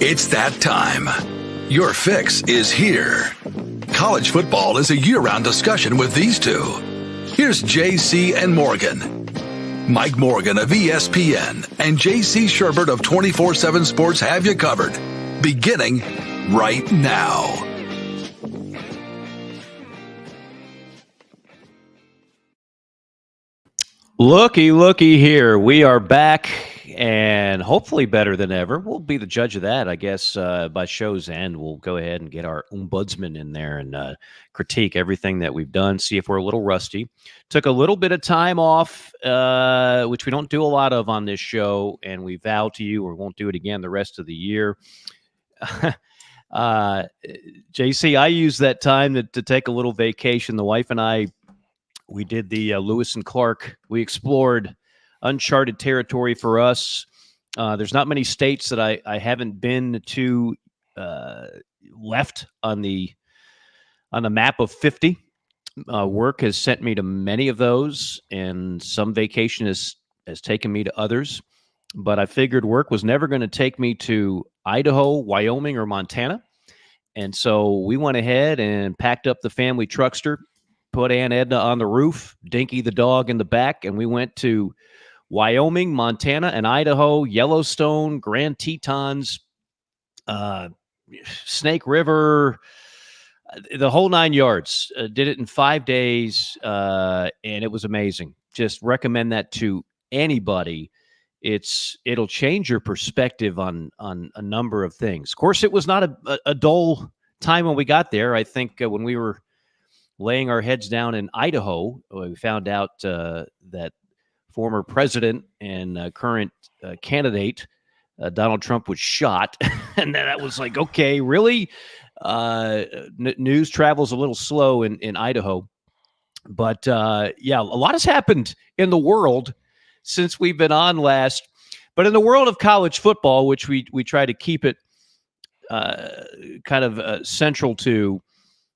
It's that time. Your fix is here. College football is a year-round discussion with these two. Here's JC and Morgan. Mike Morgan of ESPN and JC Shurburtt of 247 Sports have you covered. Beginning right now. Looky here. We are back and hopefully better than ever. We'll be the judge of that, I guess, by show's end. We'll go ahead and get our ombudsman in there and critique everything that we've done, see if we're a little rusty. Took a little bit of time off, which we don't do a lot of on this show, and we vow to you we won't do it again the rest of the year. JC, I used that time to take a little vacation. The wife and I, we did the Lewis and Clark. We explored uncharted territory for us. There's not many states that I haven't been to left on the map of 50. Work has sent me to many of those, and some vacation has taken me to others. But I figured work was never going to take me to Idaho, Wyoming, or Montana. And so we went ahead and packed up the family truckster, put Aunt Edna on the roof, Dinky the dog in the back, and we went to Wyoming, Montana, and Idaho, Yellowstone, Grand Tetons, Snake River, the whole 9 yards. Did it in 5 days, and it was amazing. Just recommend that to anybody. It'll change your perspective on a number of things. Of course, it was not a dull time when we got there. I think when we were laying our heads down in Idaho, we found out that former president and current candidate Donald Trump was shot. And then that was like, okay, really? News travels a little slow in Idaho. But yeah, a lot has happened in the world since we've been on last. But in the world of college football, which we try to keep it kind of central to,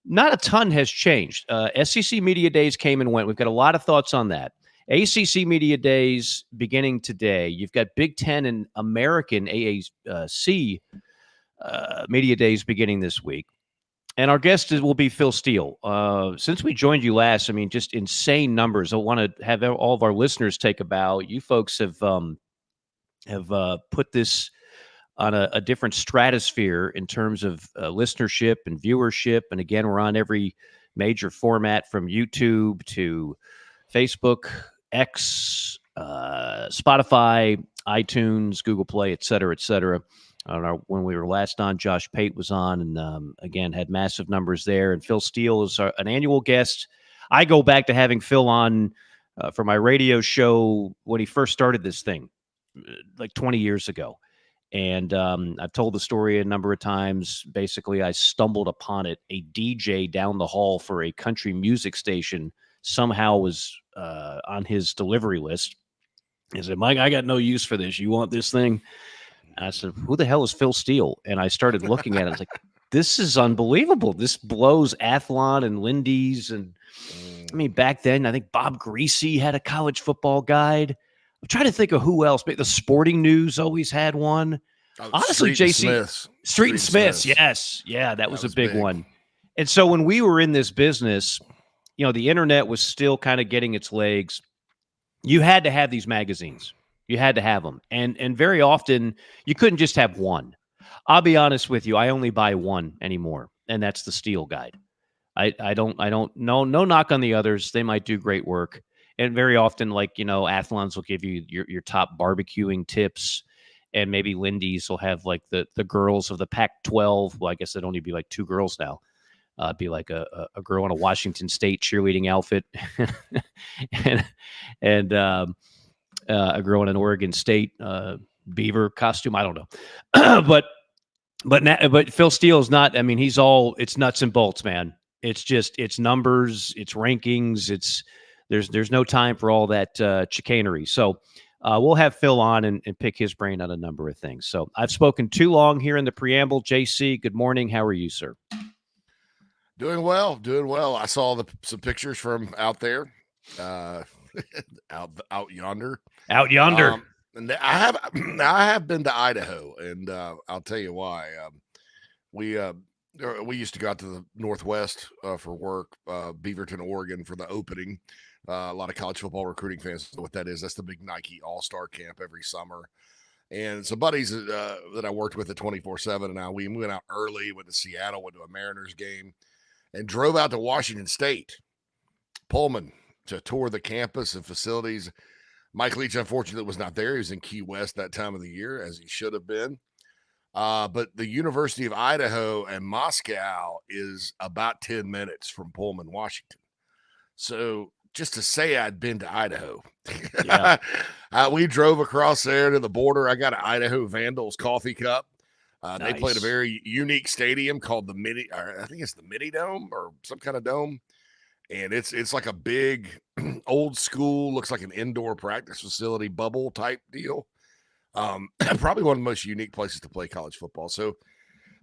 not a ton has changed. SEC Media Days came and went. We've got a lot of thoughts on that. ACC Media Days beginning today. You've got Big Ten and American AAC Media Days beginning this week. And our guest will be Phil Steele. Since we joined you last, I mean, just insane numbers. I want to have all of our listeners take a bow. You folks have put this on a different stratosphere in terms of listenership and viewership. And again, we're on every major format from YouTube to Facebook, X, Spotify, iTunes, Google Play, et cetera, et cetera. I don't know, when we were last on, Josh Pate was on and again, had massive numbers there. And Phil Steele is an annual guest. I go back to having Phil on for my radio show when he first started this thing, like 20 years ago. And I've told the story a number of times. Basically, I stumbled upon it. A DJ down the hall for a country music station somehow was on his delivery list. He said, Mike, I got no use for this. You want this thing? I said, who the hell is Phil Steele? And I started looking at it. I was like, this is unbelievable. This blows Athlon and Lindy's. And I mean, back then, I think Bob Greasy had a college football guide. I'm trying to think of who else. Maybe the Sporting News always had one. Honestly, JC, Street and Smiths. Yes. Yeah, that was a big one. And so when we were in this business, you know, the internet was still kind of getting its legs. You had to have these magazines. You had to have them. And very often you couldn't just have one. I'll be honest with you. I only buy one anymore. And that's the Steele Guide. I don't no knock on the others. They might do great work. And very often, like, you know, Athlons will give you your top barbecuing tips, and maybe Lindy's will have like the girls of the Pac-12. Well, I guess it'd only be like two girls now. Be like a girl in a Washington State cheerleading outfit, and a girl in an Oregon State beaver costume. I don't know, but Phil Steele is not. I mean, it's nuts and bolts, man. It's numbers, it's rankings, there's no time for all that chicanery. So we'll have Phil on and pick his brain on a number of things. So I've spoken too long here in the preamble. JC, good morning. How are you, sir? Doing well. I saw some pictures from out there, out yonder. Out yonder. And I have been to Idaho, and I'll tell you why. We used to go out to the Northwest for work, Beaverton, Oregon, for the opening. A lot of college football recruiting fans know what that is. That's the big Nike All-Star Camp every summer. And some buddies that I worked with at 24/7, and we went out early, went to Seattle, went to a Mariners game, and drove out to Washington State, Pullman, to tour the campus and facilities. Mike Leach, unfortunately, was not there. He was in Key West that time of the year, as he should have been. But the University of Idaho and Moscow is about 10 minutes from Pullman, Washington. So just to say I'd been to Idaho. Yeah. We drove across there to the border. I got an Idaho Vandals coffee cup. They played a Nice. very unique stadium called the I think it's the Mini Dome or some kind of dome. And it's like a big old school, looks like an indoor practice facility bubble type deal. Probably one of the most unique places to play college football. So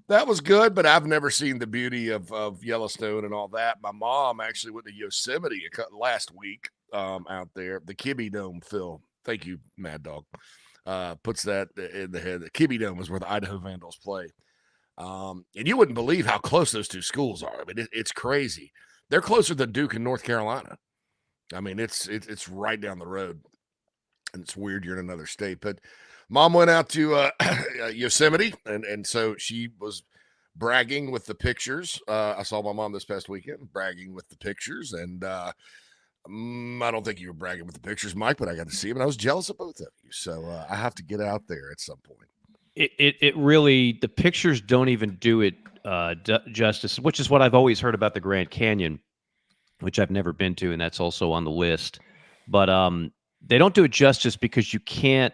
that was good, but I've never seen the beauty of Yellowstone and all that. My mom actually went to Yosemite last week out there. The Kibbe Dome, Phil. Thank you, Mad Dog. Puts that in the head. The Kibbe Dome is where the Idaho Vandals play. And you wouldn't believe how close those two schools are. I mean, it's crazy. They're closer than Duke in North Carolina. I mean, it's right down the road. And it's weird you're in another state. But Mom went out to Yosemite, and so she was bragging with the pictures. I saw my mom this past weekend bragging with the pictures, and I don't think you were bragging with the pictures, Mike, but I got to see them, and I was jealous of both of you. So I have to get out there at some point. It really, the pictures don't even do it justice, which is what I've always heard about the Grand Canyon, which I've never been to, and that's also on the list. But they don't do it justice because you can't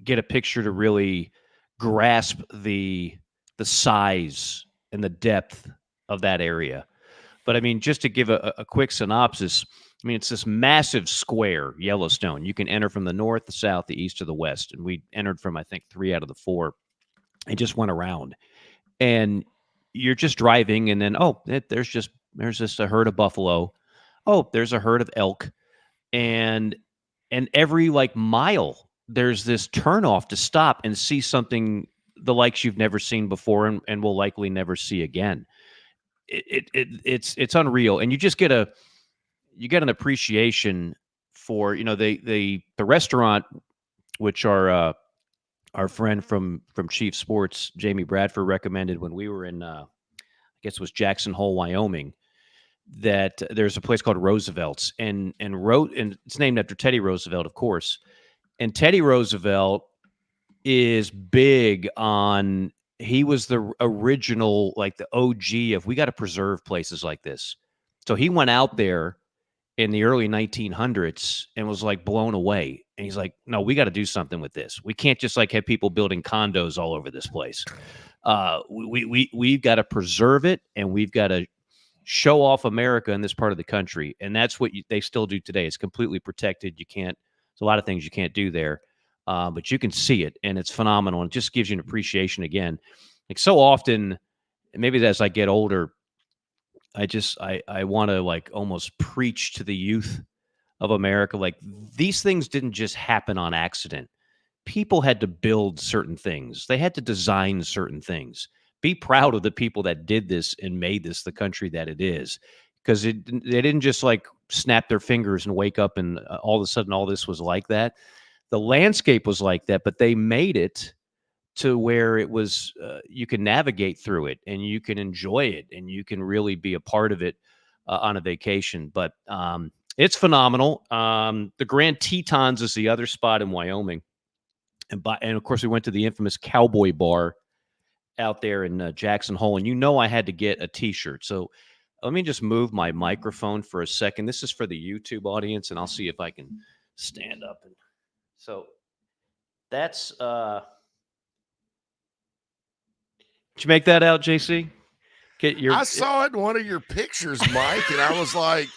get a picture to really grasp the size and the depth of that area. But I mean, just to give a quick synopsis, I mean, it's this massive square, Yellowstone. You can enter from the north, the south, the east, or the west. And we entered from, I think, 3 out of the 4 and just went around. And you're just driving, and then, there's just a herd of buffalo. Oh, there's a herd of elk. And every mile, there's this turnoff to stop and see something the likes you've never seen before and will likely never see again. It's unreal, and you just get an appreciation for the restaurant, which our friend from Chief Sports, Jamie Bradford, recommended when we were in I guess it was Jackson Hole, Wyoming. That there's a place called Roosevelt's, and it's named after Teddy Roosevelt, of course. And Teddy Roosevelt is big on. He was the original, the OG of, we got to preserve places like this. So he went out there in the early 1900s and was blown away. And he's like, no, we got to do something with this. We can't just have people building condos all over this place. We've got to preserve it, and we've got to show off America in this part of the country. And that's what they still do today. It's completely protected. There's a lot of things you can't do there. But you can see it, and it's phenomenal. And it just gives you an appreciation again. So often, maybe as I get older, I want to almost preach to the youth of America. These things didn't just happen on accident. People had to build certain things. They had to design certain things. Be proud of the people that did this and made this the country that it is. Because they didn't just snap their fingers and wake up and all of a sudden all this was like that. The landscape was like that, but they made it to where it was, you can navigate through it and you can enjoy it and you can really be a part of it on a vacation. But it's phenomenal. The Grand Tetons is the other spot in Wyoming. And of course, we went to the infamous Cowboy Bar out there in Jackson Hole. And I had to get a T-shirt. So let me just move my microphone for a second. This is for the YouTube audience, and I'll see if I can stand up. So that's did you make that out, JC? I saw it in one of your pictures, Mike, and I was like,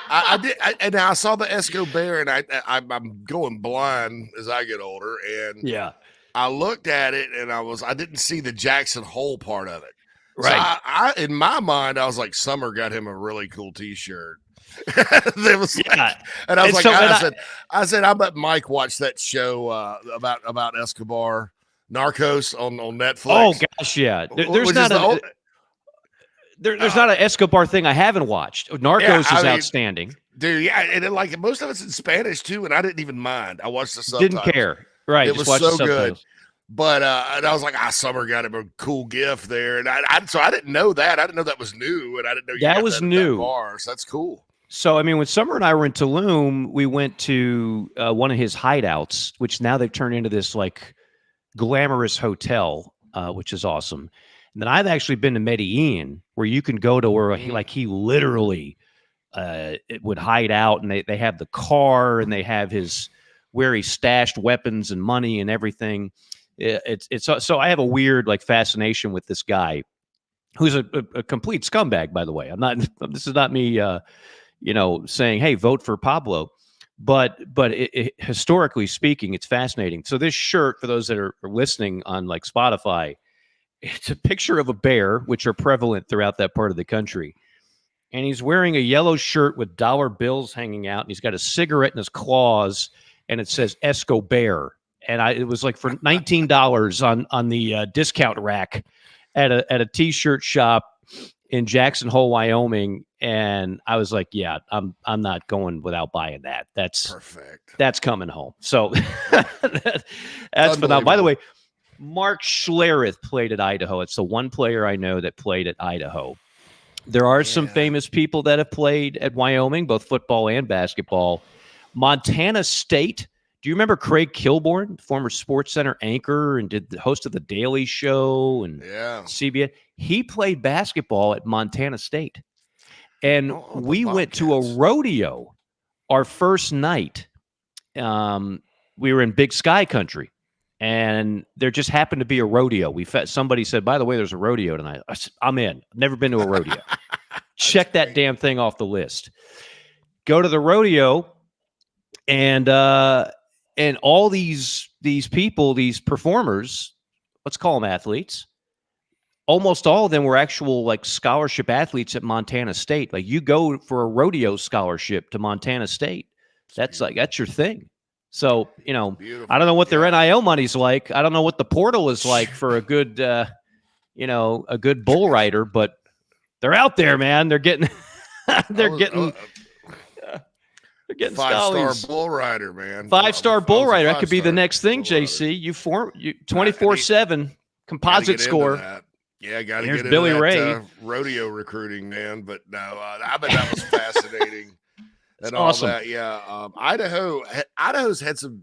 I did, and I saw the Escobar, and I'm going blind as I get older, and yeah, I looked at it, and I didn't see the Jackson Hole part of it. Right. So I in my mind, I was like, Summer got him a really cool T-shirt. It was like, and I was like, so, I said, I bet Mike watched that show about Escobar, Narcos on Netflix. Oh gosh, yeah. There's not an Escobar thing I haven't watched. Narcos is outstanding, dude. Yeah, and then, like most of it's in Spanish too, and I didn't even mind. I watched the subtitles. Didn't care. Right, it was so good. But and I was like, Summer got him a cool gift there, and so I didn't know that. I didn't know that was new, and I didn't know that was new. That bar, so that's cool. So I mean, when Summer and I were in Tulum, we went to one of his hideouts, which now they've turned into this like glamorous hotel, which is awesome. And then I've actually been to Medellin, where you can go to where he literally it would hide out, and they have the car, and they have where he stashed weapons and money and everything. It's so I have a weird like fascination with this guy, who's a complete scumbag, by the way. This is not me, saying, hey, vote for Pablo. But historically speaking, it's fascinating. So this shirt, for those that are listening on like Spotify, it's a picture of a bear, which are prevalent throughout that part of the country. And he's wearing a yellow shirt with dollar bills hanging out, and he's got a cigarette in his claws, and it says Escobar. And it was like for $19 on the discount rack at a t-shirt shop in Jackson Hole, Wyoming. And I was like, yeah, I'm not going without buying that. That's perfect. That's coming home. So that's phenomenal. By the way, Mark Schlereth played at Idaho. It's the one player I know that played at Idaho. There are some famous people that have played at Wyoming, both football and basketball. Montana State. Do you remember Craig Kilborn, former SportsCenter anchor and did the host of The Daily Show and CBS? He played basketball at Montana State. And we went to a rodeo our first night. We were in Big Sky country, and there just happened to be a rodeo. Somebody said, by the way, there's a rodeo tonight. I said, I'm in. I've never been to a rodeo. Check that damn thing off the list. Go to the rodeo, and all these people, these performers, let's call them athletes, almost all of them were actual like scholarship athletes at Montana State. Like you go for a rodeo scholarship to Montana State. That's your thing. So, beautiful. I don't know what their NIL money's like. I don't know what the portal is like for a good, a good bull rider, but they're out there, man. They're getting, they're getting 5-star bull rider, man. 5-star bull rider. That could be the next thing, JC. You 24/7 composite score. Yeah, got to get into Billy Ray rodeo recruiting, man. But no, I bet that was fascinating. And all awesome. That, yeah. Idaho's had some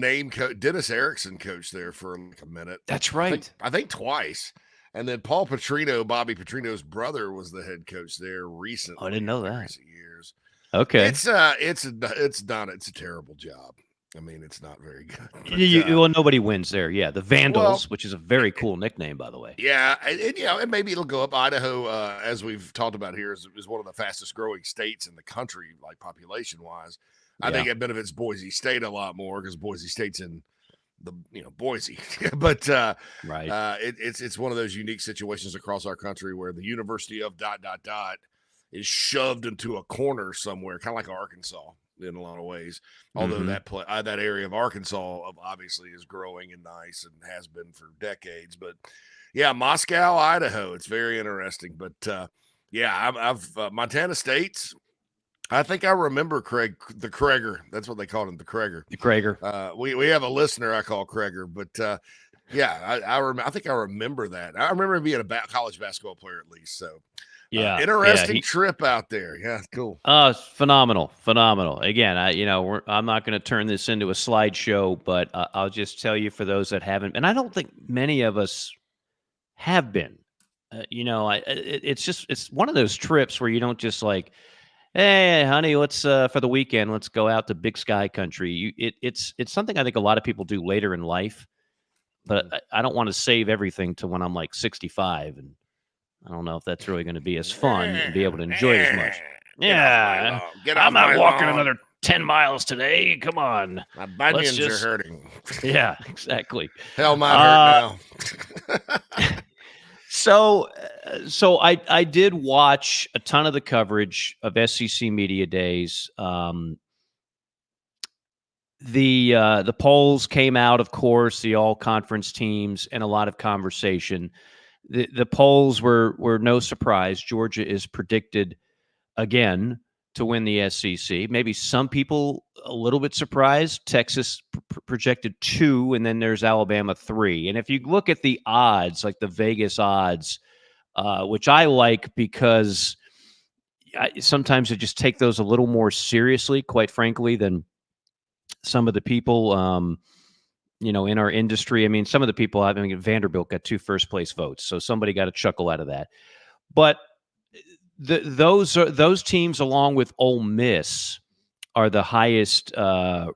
name coach. Dennis Erickson coached there for like a minute. That's right. I think twice. And then Paul Petrino, Bobby Petrino's brother, was the head coach there recently. Oh, I didn't know that. Recent years. Okay. It's a terrible job. I mean, it's not very good. But, well, nobody wins there. Yeah, the Vandals, which is a very cool nickname, by the way. Yeah, and maybe it'll go up. Idaho, as we've talked about here, is one of the fastest growing states in the country, like population wise. I think it benefits Boise State a lot more because Boise State's in the Boise. But right, it's one of those unique situations across our country where the University of ... is shoved into a corner somewhere, kind of like Arkansas in a lot of ways. Although that area of Arkansas obviously is growing and nice and has been for decades. But yeah, Moscow, Idaho, it's very interesting. But I've Montana State's. I think I remember the Kreger. That's what they called him, the Kreger. The Kreger. We have a listener I call Kreger, but I think I remember that. I remember him being a college basketball player at least. So. Yeah, interesting trip out there. Yeah, cool. Phenomenal. Again, I'm not going to turn this into a slideshow, but I'll just tell you for those that haven't, and I don't think many of us have been. It's one of those trips where you don't just like, hey, honey, let's for the weekend, let's go out to Big Sky country. It's something I think a lot of people do later in life, but I don't want to save everything to when I'm like 65 and. I don't know if that's really going to be as fun and be able to enjoy it as much. Yeah, I'm not walking another 10 miles today. Come on. My bunions are hurting. Yeah, exactly. Hell, my hurt now. So I did watch a ton of the coverage of SEC Media Days. The polls came out, of course, the all conference teams, and a lot of conversation. The polls were no surprise. Georgia is predicted again to win the SEC. Maybe some people a little bit surprised. Texas projected 2, and then there's Alabama 3. And if you look at the odds, like the Vegas odds, which I like because sometimes I just take those a little more seriously, quite frankly, than some of the people, in our industry. I mean, some of the people, Vanderbilt got 2 first-place votes, so somebody got a chuckle out of that. But those teams, along with Ole Miss, are the highest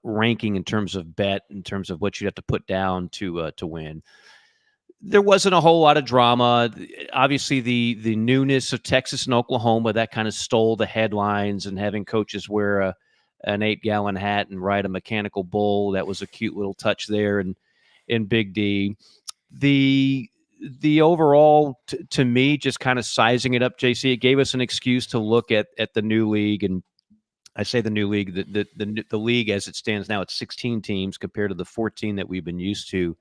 ranking in terms of bet, in terms of what you have to put down to win. There wasn't a whole lot of drama. Obviously, the newness of Texas and Oklahoma, that kind of stole the headlines, and having coaches wear an 8-gallon hat and ride a mechanical bull, that was a cute little touch there. And in Big D, the overall, to me, just kind of sizing it up, JC, it gave us an excuse to look at the new league. And I say the new league, the league as it stands now, it's 16 teams compared to the 14 that we've been used to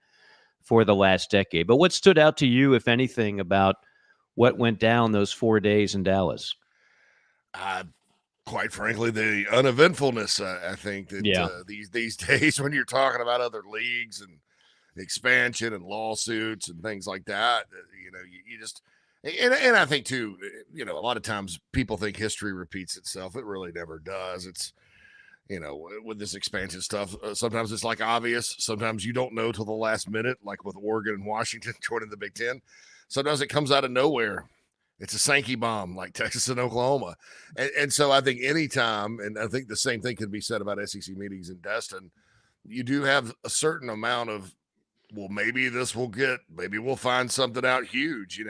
for the last decade. But what stood out to you, if anything, about what went down those 4 days in Dallas? Quite frankly, the uneventfulness. I think that these days, when you're talking about other leagues and expansion and lawsuits and things like that, you just, and I think too, a lot of times people think history repeats itself. It really never does. It's, with this expansion stuff, sometimes it's like obvious. Sometimes you don't know till the last minute, like with Oregon and Washington joining the Big Ten. Sometimes it comes out of nowhere. It's a Sankey bomb, like Texas and Oklahoma. And so I think anytime, and I think the same thing can be said about SEC meetings in Destin, you do have a certain amount of, well, maybe we'll find something out huge,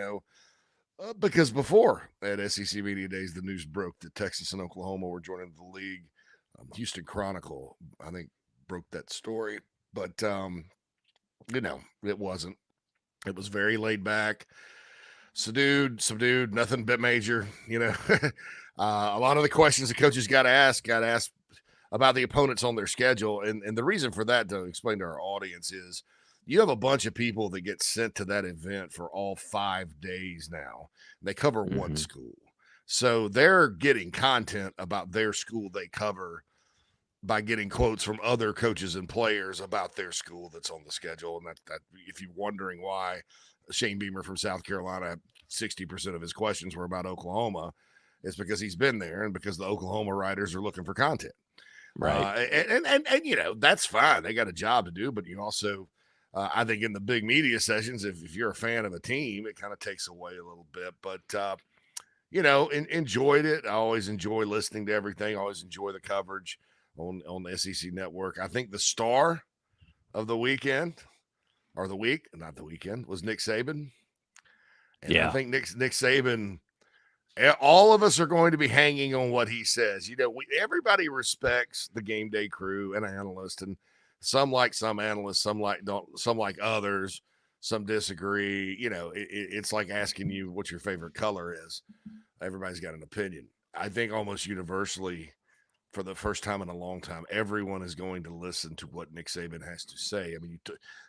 because before at SEC Media Days, the news broke that Texas and Oklahoma were joining the league. Houston Chronicle, I think, broke that story, but it wasn't. It was very laid back, subdued, nothing but major. A lot of the questions the coaches got asked about the opponents on their schedule, and the reason for that, to explain to our audience, is you have a bunch of people that get sent to that event for all 5 days now. They cover one school. So they're getting content about their school they cover by getting quotes from other coaches and players about their school that's on the schedule. And that if you're wondering why Shane Beamer from South Carolina, 60% of his questions were about Oklahoma, it's because he's been there and because the Oklahoma writers are looking for content. Right. And that's fine. They got a job to do, but you also, I think in the big media sessions, if you're a fan of a team, it kind of takes away a little bit, but enjoyed it. I always enjoy listening to everything. I always enjoy the coverage on the SEC Network. I think the star of the weekend, or the week, not the weekend, was Nick Saban. And I think Nick Saban, all of us are going to be hanging on what he says. Everybody respects the game day crew and analysts, and some like some analysts, some like others, some disagree. It's like asking you what your favorite color is. Everybody's got an opinion. I think almost universally, for the first time in a long time, everyone is going to listen to what Nick Saban has to say. I mean,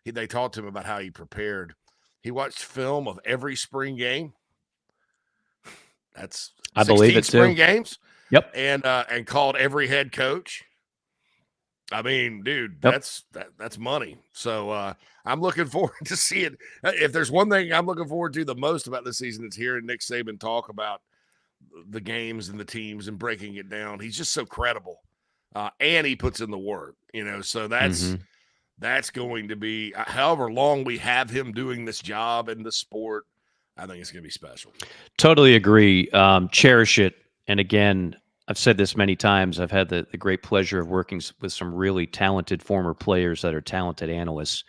they talked to him about how he prepared. He watched film of every spring game. That's I believe it spring too. Games. Yep. And called every head coach. I mean, dude, that's money. So I'm looking forward to seeing. If there's one thing I'm looking forward to the most about this season, it's hearing Nick Saban talk about the games and the teams and breaking it down. He's just so credible, and he puts in the work. So that's going to be, however long we have him doing this job in the sport, I think it's going to be special. Totally agree. Cherish it. And again, I've said this many times. I've had the great pleasure of working with some really talented former players that are talented analysts.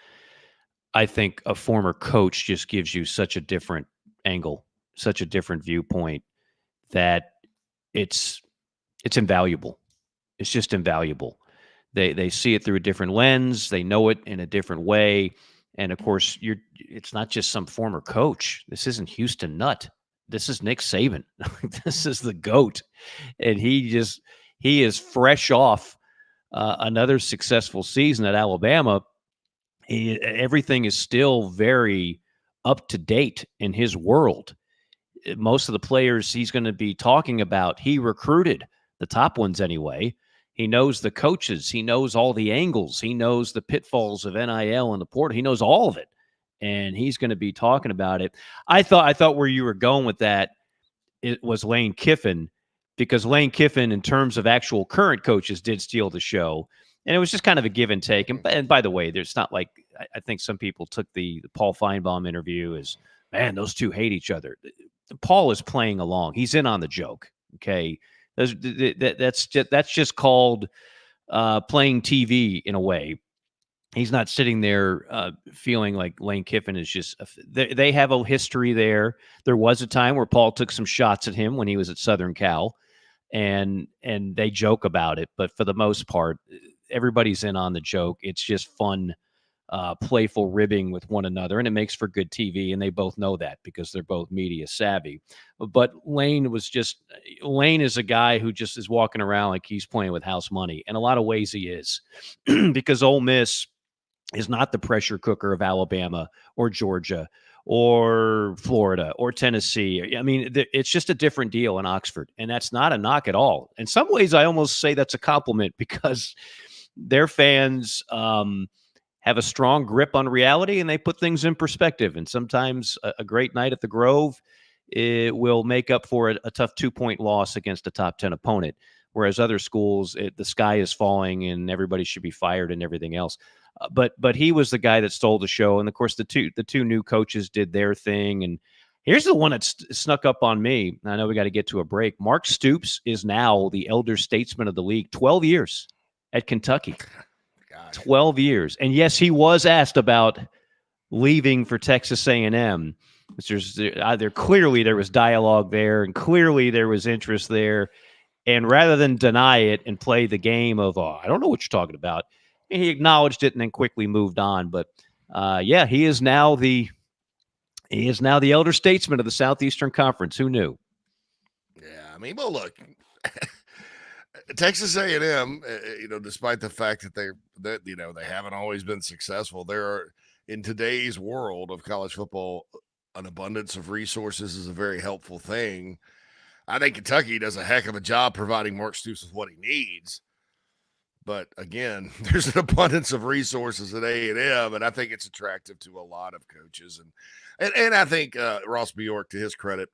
I think a former coach just gives you such a different angle, such a different viewpoint, that it's invaluable. It's just invaluable. They see it through a different lens. They know it in a different way. And of course, it's not just some former coach. This isn't Houston Nutt. This is Nick Saban. This is the GOAT. And he is fresh off another successful season at Alabama. Everything is still very up to date in his world. Most of the players he's going to be talking about, he recruited, the top ones anyway. He knows the coaches. He knows all the angles. He knows the pitfalls of NIL and the portal. He knows all of it, and he's going to be talking about it. I thought where you were going with that, it was Lane Kiffin, because Lane Kiffin, in terms of actual current coaches, did steal the show, and it was just kind of a give and take. And by the way, there's not like, I think some people took the Paul Feinbaum interview as, man, those two hate each other. Paul is playing along. He's in on the joke. Okay. That's just called playing TV in a way. He's not sitting there feeling like Lane Kiffin is just they have a history there. There was a time where Paul took some shots at him when he was at Southern Cal, and they joke about it. But for the most part, everybody's in on the joke. It's just fun, playful ribbing with one another, and it makes for good TV, and they both know that because they're both media savvy. But Lane is a guy who just is walking around like he's playing with house money. In a lot of ways he is, because Ole Miss is not the pressure cooker of Alabama or Georgia or Florida or Tennessee. I mean, it's just a different deal in Oxford, and that's not a knock at all. In some ways, I almost say that's a compliment, because their fans have a strong grip on reality, and they put things in perspective. And sometimes a great night at the Grove, it will make up for a tough 2-point loss against a top 10 opponent. Whereas other schools, the sky is falling and everybody should be fired and everything else. But he was the guy that stole the show. And of course, the two new coaches did their thing. And here's the one that snuck up on me. I know we got to get to a break. Mark Stoops is now the elder statesman of the league. 12 years at Kentucky. 12 years. And yes, he was asked about leaving for Texas A&M. Clearly there was dialogue there, and clearly there was interest there. And rather than deny it and play the game of, I don't know what you're talking about, he acknowledged it and then quickly moved on. But he is now the elder statesman of the Southeastern Conference. Who knew? Yeah, I mean, well, look, Texas A&M, despite the fact that they haven't always been successful, there are, in today's world of college football, an abundance of resources is a very helpful thing. I think Kentucky does a heck of a job providing Mark Stoops with what he needs. But again, there's an abundance of resources at A&M, and I think it's attractive to a lot of coaches. And I think Ross Bjork, to his credit,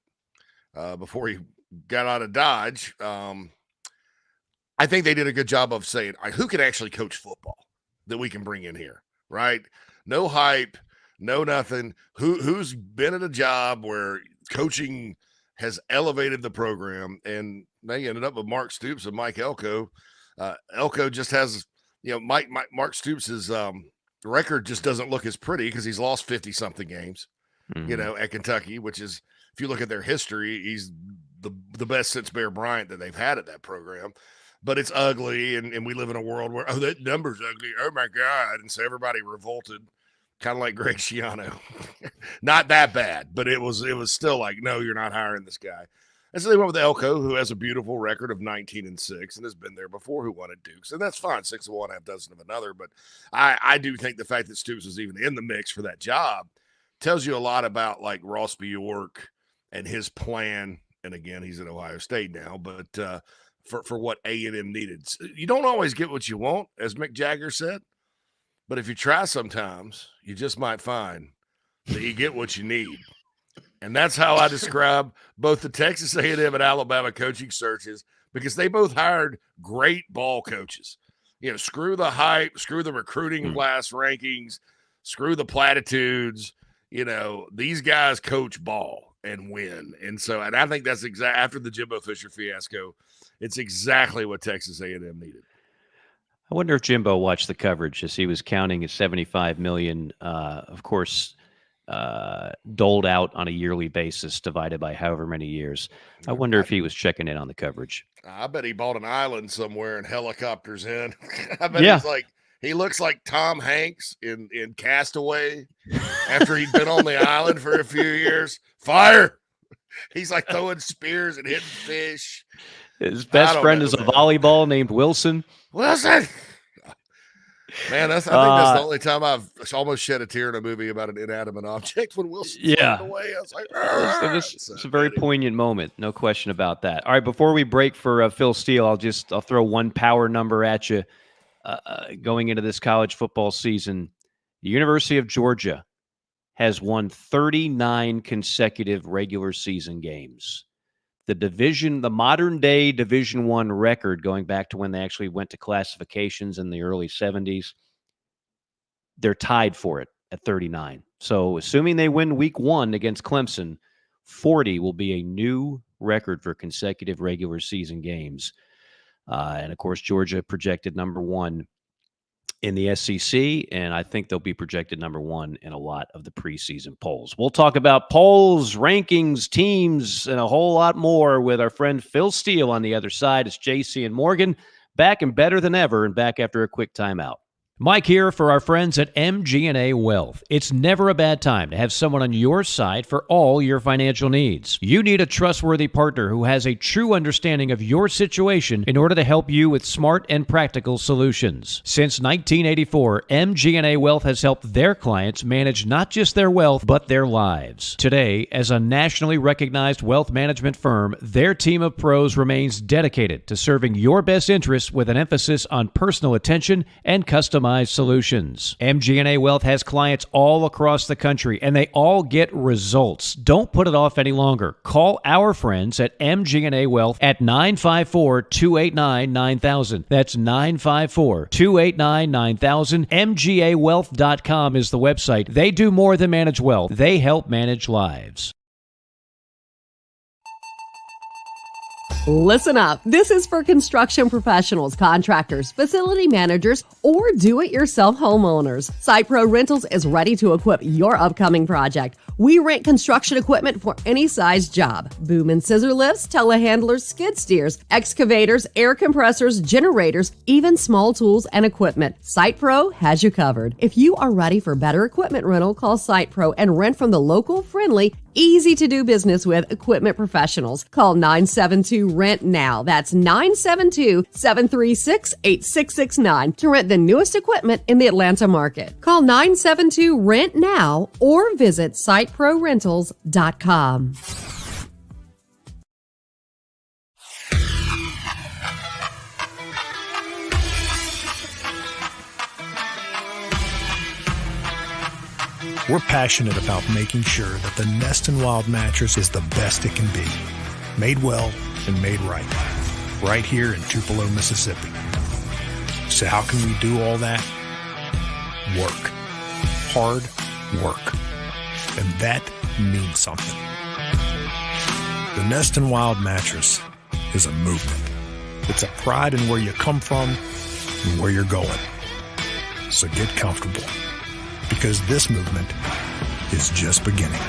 before he got out of Dodge, I think they did a good job of saying, who can actually coach football that we can bring in here, right? No hype, no nothing. Who's been at a job where coaching has elevated the program, and they ended up with Mark Stoops and Mike Elko. Elko just has, Mark Stoops' record just doesn't look as pretty because he's lost 50-something games, at Kentucky, which is, if you look at their history, he's the best since Bear Bryant that they've had at that program. But it's ugly, and we live in a world where, that number's ugly, oh my God. And so everybody revolted, kind of like Greg Schiano. Not that bad, but it was still like, no, you're not hiring this guy. And so they went with Elko, who has a beautiful record of 19-6 and has been there before, who won at Dukes. And that's fine, 6 of one, half dozen of another. But I do think the fact that Stoops was even in the mix for that job tells you a lot about, like, Ross Bjork and his plan. And again, he's at Ohio State now, but for what A&M needed. You don't always get what you want, as Mick Jagger said. But if you try sometimes, you just might find that you get what you need. And that's how I describe both the Texas A&M and Alabama coaching searches, because they both hired great ball coaches. Screw the hype, screw the recruiting class rankings, screw the platitudes. These guys coach ball and win. And I think that's after the Jimbo Fisher fiasco, it's exactly what Texas A&M needed. I wonder if Jimbo watched the coverage as he was counting his $75 million, of course, doled out on a yearly basis, divided by however many years. I wonder if he was checking in on the coverage. I bet he bought an island somewhere and helicopters in. I bet He looks like Tom Hanks in Castaway after he'd been on the island for a few years. Fire! He's like throwing spears and hitting fish. His best friend is a volleyball named Wilson. Wilson! Man, I think that's the only time I've almost shed a tear in a movie about an inanimate object when Wilson's running away. I was like, it's a very poignant moment. No question about that. All right, before we break for Phil Steele, I'll throw one power number at you going into this college football season. The University of Georgia has won 39 consecutive regular season games. The modern day Division I record, going back to when they actually went to classifications in the early 70s, they're tied for it at 39. So assuming they win week 1 against Clemson, 40 will be a new record for consecutive regular season games. And of course, Georgia projected number 1 in the SEC, and I think they'll be projected number 1 in a lot of the preseason polls. We'll talk about polls, rankings, teams, and a whole lot more with our friend Phil Steele on the other side. It's JC and Morgan, back and better than ever, and back after a quick timeout. Mike here for our friends at MG&A Wealth. It's never a bad time to have someone on your side for all your financial needs. You need a trustworthy partner who has a true understanding of your situation in order to help you with smart and practical solutions. Since 1984, MG&A Wealth has helped their clients manage not just their wealth, but their lives. Today, as a nationally recognized wealth management firm, their team of pros remains dedicated to serving your best interests with an emphasis on personal attention and customized solutions. MG&A Wealth has clients all across the country, and they all get results. Don't put it off any longer. Call our friends at MG&A Wealth at 954-289-9000. That's 954-289-9000. MGAwealth.com is the website. They do more than manage wealth. They help manage lives. Listen up. This is for construction professionals, contractors, facility managers, or do-it-yourself homeowners. SitePro Rentals is ready to equip your upcoming project. We rent construction equipment for any size job. Boom and scissor lifts, telehandlers, skid steers, excavators, air compressors, generators, even small tools and equipment. SitePro has you covered. If you are ready for better equipment rental, call SitePro and rent from the local, friendly, easy to do business with equipment professionals. Call 972-RENT-NOW. That's 972-736-8669 to rent the newest equipment in the Atlanta market. Call 972-RENT-NOW or visit siteprorentals.com. We're passionate about making sure that the Nest and Wild mattress is the best it can be. Made well and made right. Right here in Tupelo, Mississippi. So how can we do all that? Work. Hard work. And that means something. The Nest and Wild mattress is a movement. It's a pride in where you come from and where you're going. So get comfortable. Because this movement is just beginning.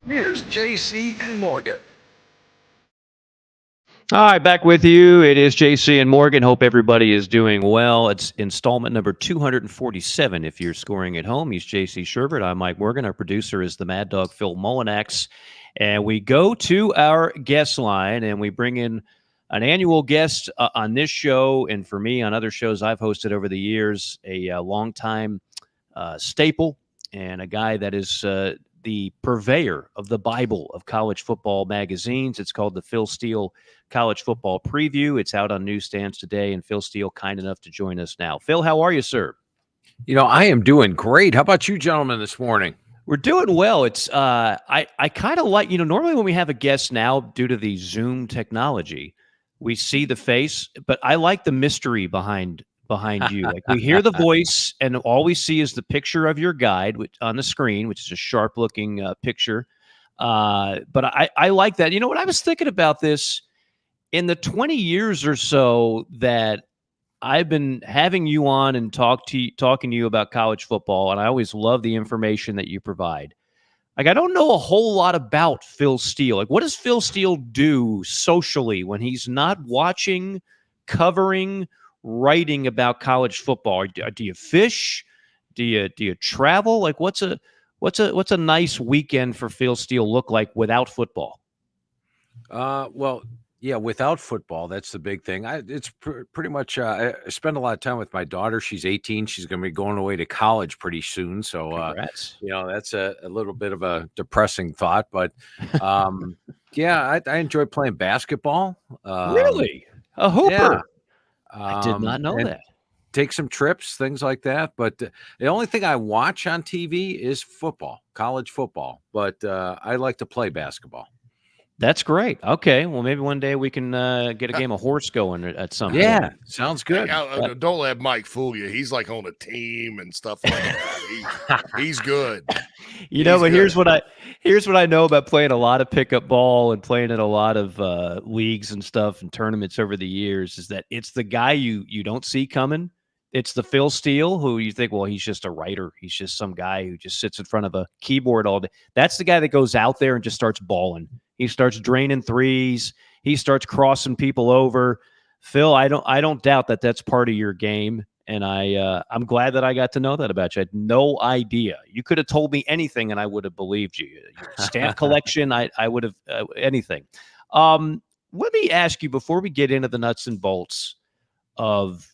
Here's JC and Morgan. All right, back with you. It is JC and Morgan. Hope everybody is doing well. It's installment number 247 if you're scoring at home. He's JC Shurburtt. I'm Mike Morgan. Our producer is the Mad Dog Phil Mullinax. And we go to our guest line, and we bring in an annual guest on this show, and for me, on other shows I've hosted over the years, a longtime staple and a guy that is the purveyor of the Bible of college football magazines. It's called the Phil Steele College Football Preview. It's out on newsstands today, and Phil Steele kind enough to join us now. Phil, how are you, sir? You know, I am doing great. How about you gentlemen this morning? We're doing well. It's I kind of like, normally when we have a guest now, due to the Zoom technology, we see the face, but I like the mystery behind behind you. Like we hear the voice, and all we see is the picture of your guide on the screen, which is a sharp-looking picture. But I like that. You know what? I was thinking about this in the 20 years or so that I've been having you on and talking to you about college football, and I always love the information that you provide. Like, I don't know a whole lot about Phil Steele. Like, what does Phil Steele do socially when he's not watching, covering, writing about college football? Do you fish? Do you travel? Like, what's a nice weekend for Phil Steele look like without football? Well, yeah, without football, that's the big thing. It's pretty much. I spend a lot of time with my daughter. She's 18. She's going to be going away to college pretty soon. So, Congrats. that's a little bit of a depressing thought. But, yeah, I enjoy playing basketball. Really? A hooper? Yeah. I did not know and that. Take some trips, things like that. But the only thing I watch on TV is football, college football. But I like to play basketball. That's great. Okay, well, maybe one day we can get a game of horse going at some point. Yeah, sounds good. Hey, don't let Mike fool you. He's like on a team and stuff like that. He's good. But here's what I know about playing a lot of pickup ball and playing in a lot of leagues and stuff and tournaments over the years is that it's the guy you don't see coming. It's the Phil Steele who you think, well, he's just a writer. He's just some guy who just sits in front of a keyboard all day. That's the guy that goes out there and just starts balling. He starts draining threes. He starts crossing people over. Phil, I don't doubt that that's part of your game, and I'm glad that I got to know that about you. I had no idea. You could have told me anything, and I would have believed you. Your stamp collection, I would have anything. Let me ask you before we get into the nuts and bolts of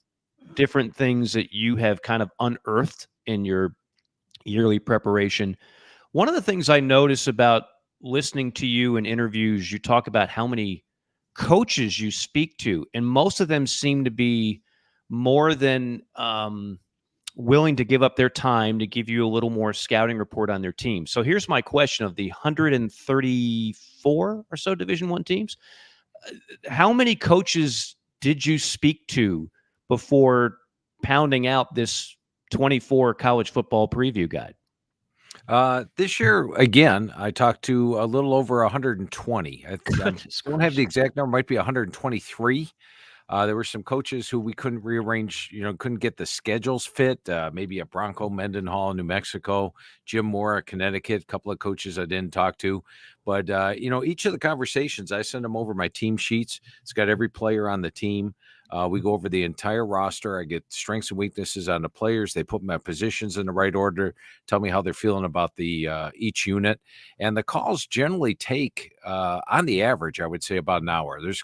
different things that you have kind of unearthed in your yearly preparation. One of the things I notice about listening to you in interviews, you talk about how many coaches you speak to, and most of them seem to be more than willing to give up their time to give you a little more scouting report on their team. So here's my question: of the 134 or so Division I teams, how many coaches did you speak to before pounding out this 24 college football preview guide? This year, again, I talked to a little over 120. I don't have the exact number, might be 123. There were some coaches who we couldn't rearrange, couldn't get the schedules fit. Maybe at Bronco Mendenhall, New Mexico, Jim Moore at Connecticut, a couple of coaches I didn't talk to. But, each of the conversations, I send them over my team sheets. It's got every player on the team. We go over the entire roster. I get strengths and weaknesses on the players. They put my positions in the right order, tell me how they're feeling about the each unit. And the calls generally take, on the average, I would say about an hour. There's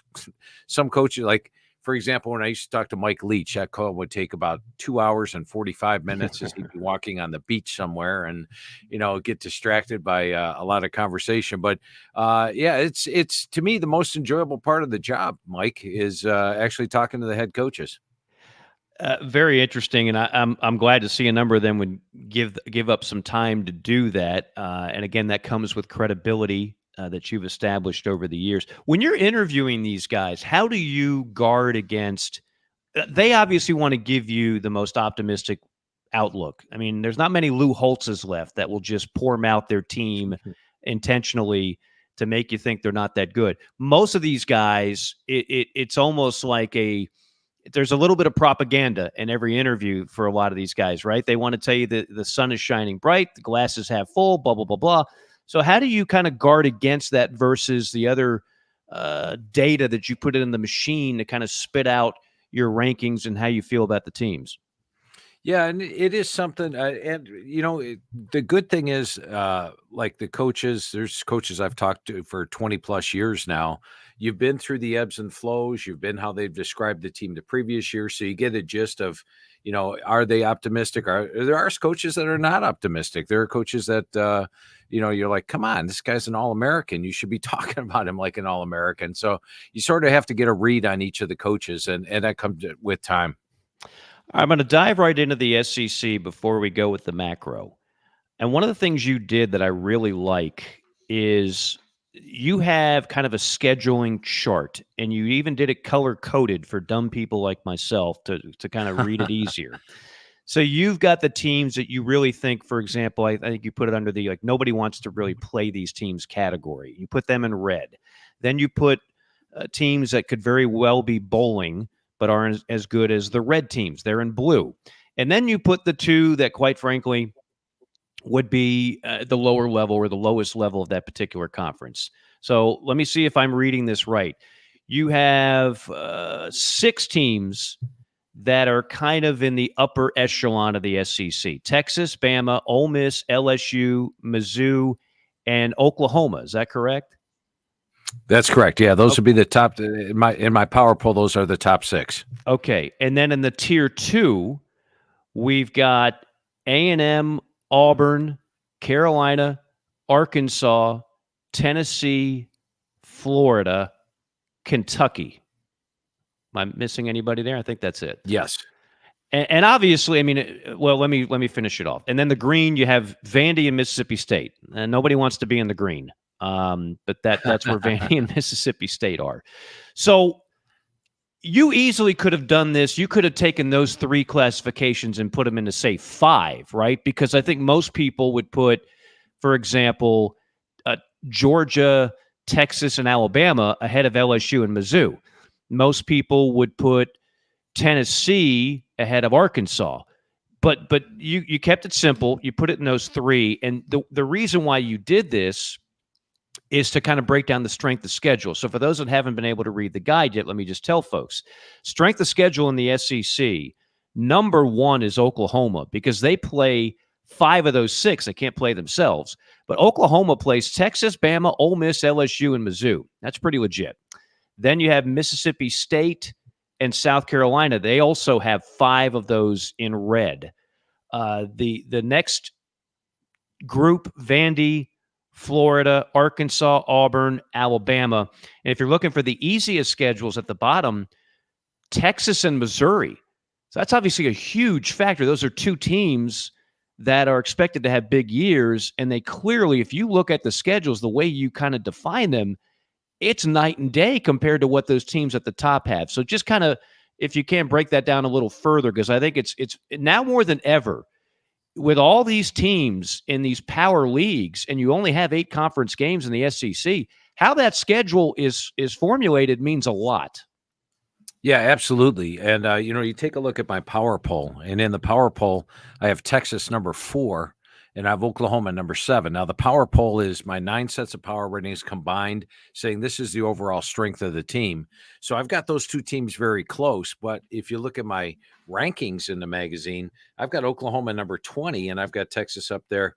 some coaches, like, for example, when I used to talk to Mike Leach, that call would take about 2 hours and 45 minutes as he'd be walking on the beach somewhere and, get distracted by a lot of conversation. But it's to me the most enjoyable part of the job, Mike, is actually talking to the head coaches. Very interesting, and I'm glad to see a number of them would give up some time to do that. And again, that comes with credibility that you've established over the years. When you're interviewing these guys, how do you guard against? They obviously want to give you the most optimistic outlook. I mean, there's not many Lou Holtzes left that will just pour out their team intentionally to make you think they're not that good. Most of these guys, it's almost like there's a little bit of propaganda in every interview for a lot of these guys, right? They want to tell you that the sun is shining bright, the glass is half full, blah, blah, blah, blah. So how do you kind of guard against that versus the other data that you put in the machine to kind of spit out your rankings and how you feel about the teams? Yeah, and it is something, the good thing is, like the coaches, there's coaches I've talked to for 20 plus years now. You've been through the ebbs and flows. You've been how they've described the team the previous year. So you get a gist of, are they optimistic? There are coaches that are not optimistic. There are coaches that, you're like, come on, this guy's an All-American. You should be talking about him like an All-American. So you sort of have to get a read on each of the coaches, and that comes with time. I'm going to dive right into the SEC before we go with the macro. And one of the things you did that I really like is you have kind of a scheduling chart, and you even did it color-coded for dumb people like myself to kind of read it easier. So you've got the teams that you really think, for example, I think you put it under the nobody wants to really play these teams category. You put them in red. Then you put teams that could very well be bowling but aren't as good as the red teams. They're in blue. And then you put the two that, quite frankly, would be the lower level or the lowest level of that particular conference. So let me see if I'm reading this right. You have 6 teams that are kind of in the upper echelon of the SEC: Texas, Bama, Ole Miss, LSU, Mizzou, and Oklahoma. Is that correct? That's correct. Yeah, those would be the top in my power poll. Those are the top 6. Okay, and then in the tier 2, we've got A&M, Auburn, Carolina, Arkansas, Tennessee, Florida, Kentucky. Am I missing anybody there? I think that's it. Yes. And obviously, I mean, well, let me finish it off. And then the green, you have Vandy and Mississippi State. And nobody wants to be in the green. But that's where Vandy and Mississippi State are. So you easily could have done this. You could have taken those 3 classifications and put them into, say, 5, right? Because I think most people would put, for example, Georgia, Texas, and Alabama ahead of LSU and Mizzou. Most people would put Tennessee ahead of Arkansas. But you kept it simple. You put it in those 3. And the reason why you did this is to kind of break down the strength of schedule. So for those that haven't been able to read the guide yet, let me just tell folks. Strength of schedule in the SEC, number 1 is Oklahoma, because they play 5 of those 6. They can't play themselves. But Oklahoma plays Texas, Bama, Ole Miss, LSU, and Mizzou. That's pretty legit. Then you have Mississippi State and South Carolina. They also have 5 of those in red. The next group, Vandy, Florida, Arkansas, Auburn, Alabama. And if you're looking for the easiest schedules at the bottom, Texas and Missouri. So that's obviously a huge factor. Those are 2 teams that are expected to have big years. And they clearly, if you look at the schedules, the way you kind of define them, it's night and day compared to what those teams at the top have. So just kind of, if you can, break that down a little further, because I think it's now more than ever, with all these teams in these power leagues, and you only have 8 conference games in the SEC, how that schedule is formulated means a lot. Yeah, absolutely. And, you take a look at my power poll, and in the power poll, I have Texas number 4, and I have Oklahoma number 7. Now, the power poll is my 9 sets of power ratings combined, saying this is the overall strength of the team. So I've got those 2 teams very close. But if you look at my rankings in the magazine, I've got Oklahoma number 20, and I've got Texas up there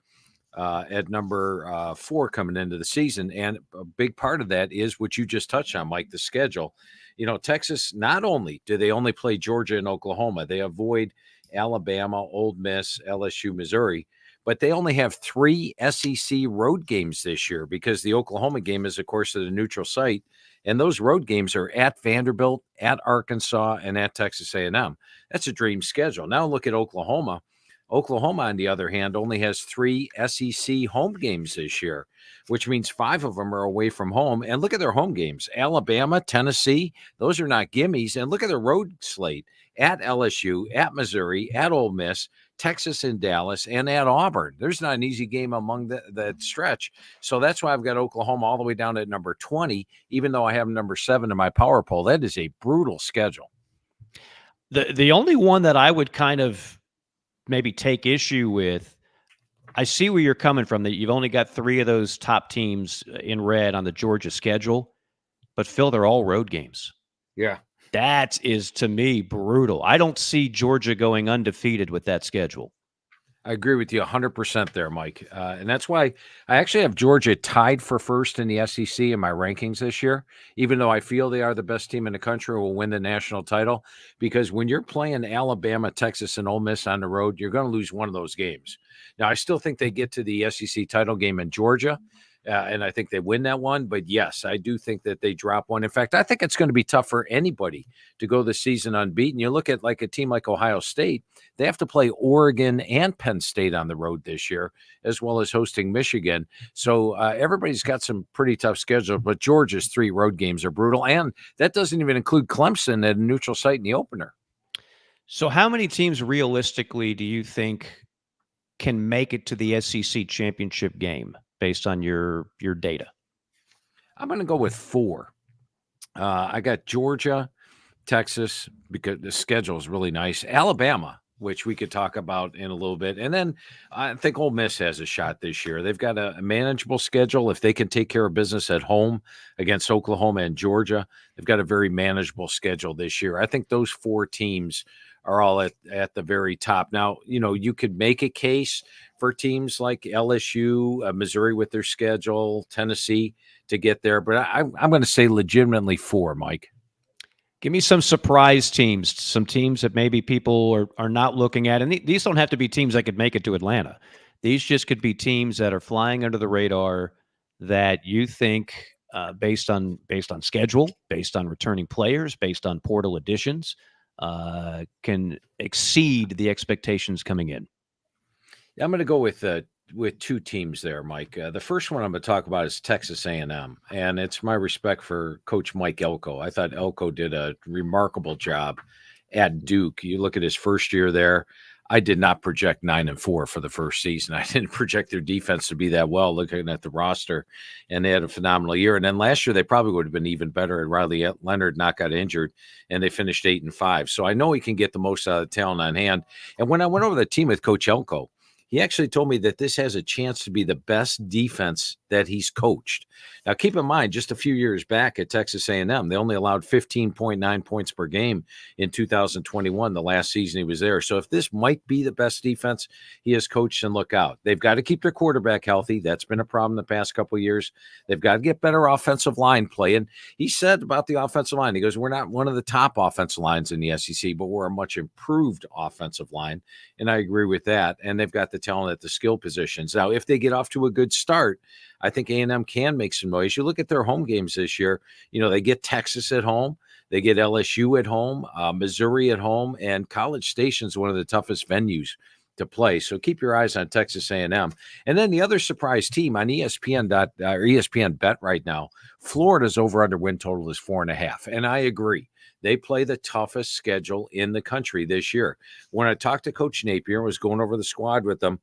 at number 4 coming into the season. And a big part of that is what you just touched on, Mike, the schedule. Texas, not only do they only play Georgia and Oklahoma, they avoid Alabama, Ole Miss, LSU, Missouri. But they only have 3 SEC road games this year, because the Oklahoma game is, of course, at a neutral site. And those road games are at Vanderbilt, at Arkansas, and at Texas A&M. That's a dream schedule. Now look at Oklahoma. Oklahoma, on the other hand, only has 3 SEC home games this year, which means 5 of them are away from home. And look at their home games. Alabama, Tennessee, those are not gimmies. And look at their road slate: at LSU, at Missouri, at Ole Miss, Texas and Dallas, and at Auburn. There's not an easy game among that stretch. So that's why I've got Oklahoma all the way down at number 20, even though I have number 7 in my power poll. That is a brutal schedule. The only one that I would kind of maybe take issue with, I see where you're coming from, that you've only got 3 of those top teams in red on the Georgia schedule, but Phil, they're all road games. Yeah. That is, to me, brutal. I don't see Georgia going undefeated with that schedule. I agree with you 100% there, Mike. And that's why I actually have Georgia tied for first in the SEC in my rankings this year, even though I feel they are the best team in the country, will win the national title. Because when you're playing Alabama, Texas, and Ole Miss on the road, you're going to lose one of those games. Now, I still think they get to the SEC title game in Georgia, And I think they win that one. But yes, I do think that they drop one. In fact, I think it's going to be tough for anybody to go the season unbeaten. You look at like a team like Ohio State, they have to play Oregon and Penn State on the road this year, as well as hosting Michigan. So everybody's got some pretty tough schedules, but Georgia's 3 road games are brutal. And that doesn't even include Clemson at a neutral site in the opener. So how many teams realistically do you think can make it to the SEC championship game based on your data? I'm going to go with 4. I got Georgia, Texas, because the schedule is really nice. Alabama, which we could talk about in a little bit. And then I think Ole Miss has a shot this year. They've got a manageable schedule. If they can take care of business at home against Oklahoma and Georgia, they've got a very manageable schedule this year. I think those 4 teams are all at the very top. Now, you could make a case for teams like LSU, Missouri with their schedule, Tennessee to get there. But I'm going to say legitimately 4, Mike. Give me some surprise teams, some teams that maybe people are not looking at. And these don't have to be teams that could make it to Atlanta. These just could be teams that are flying under the radar that you think based on schedule, based on returning players, based on portal additions, can exceed the expectations coming in. I'm going to go with 2 teams there, Mike. The first one I'm going to talk about is Texas A&M, and it's my respect for Coach Mike Elko. I thought Elko did a remarkable job at Duke. You look at his first year there. I did not project 9-4 for the first season. I didn't project their defense to be that well looking at the roster, and they had a phenomenal year. And then last year, they probably would have been even better had Riley Leonard not got injured, and they finished 8-5. So I know he can get the most out of the talent on hand. And when I went over the team with Coach Elko, he actually told me that this has a chance to be the best defense that he's coached. Now, keep in mind, just a few years back at Texas A&M, they only allowed 15.9 points per game in 2021, the last season he was there. So if this might be the best defense he has coached, then look out. They've got to keep their quarterback healthy. That's been a problem the past couple of years. They've got to get better offensive line play. And he said about the offensive line, he goes, we're not one of the top offensive lines in the SEC, but we're a much improved offensive line. And I agree with that. And they've got the talent at the skill positions. Now, if they get off to a good start, I think A&M can make some noise. You look at their home games this year, they get Texas at home, they get LSU at home, Missouri at home, and College Station is one of the toughest venues to play. So keep your eyes on Texas A&M. And then the other surprise team on ESPN Bet right now, Florida's over-under win total is 4.5. And I agree. They play the toughest schedule in the country this year. When I talked to Coach Napier, was going over the squad with them,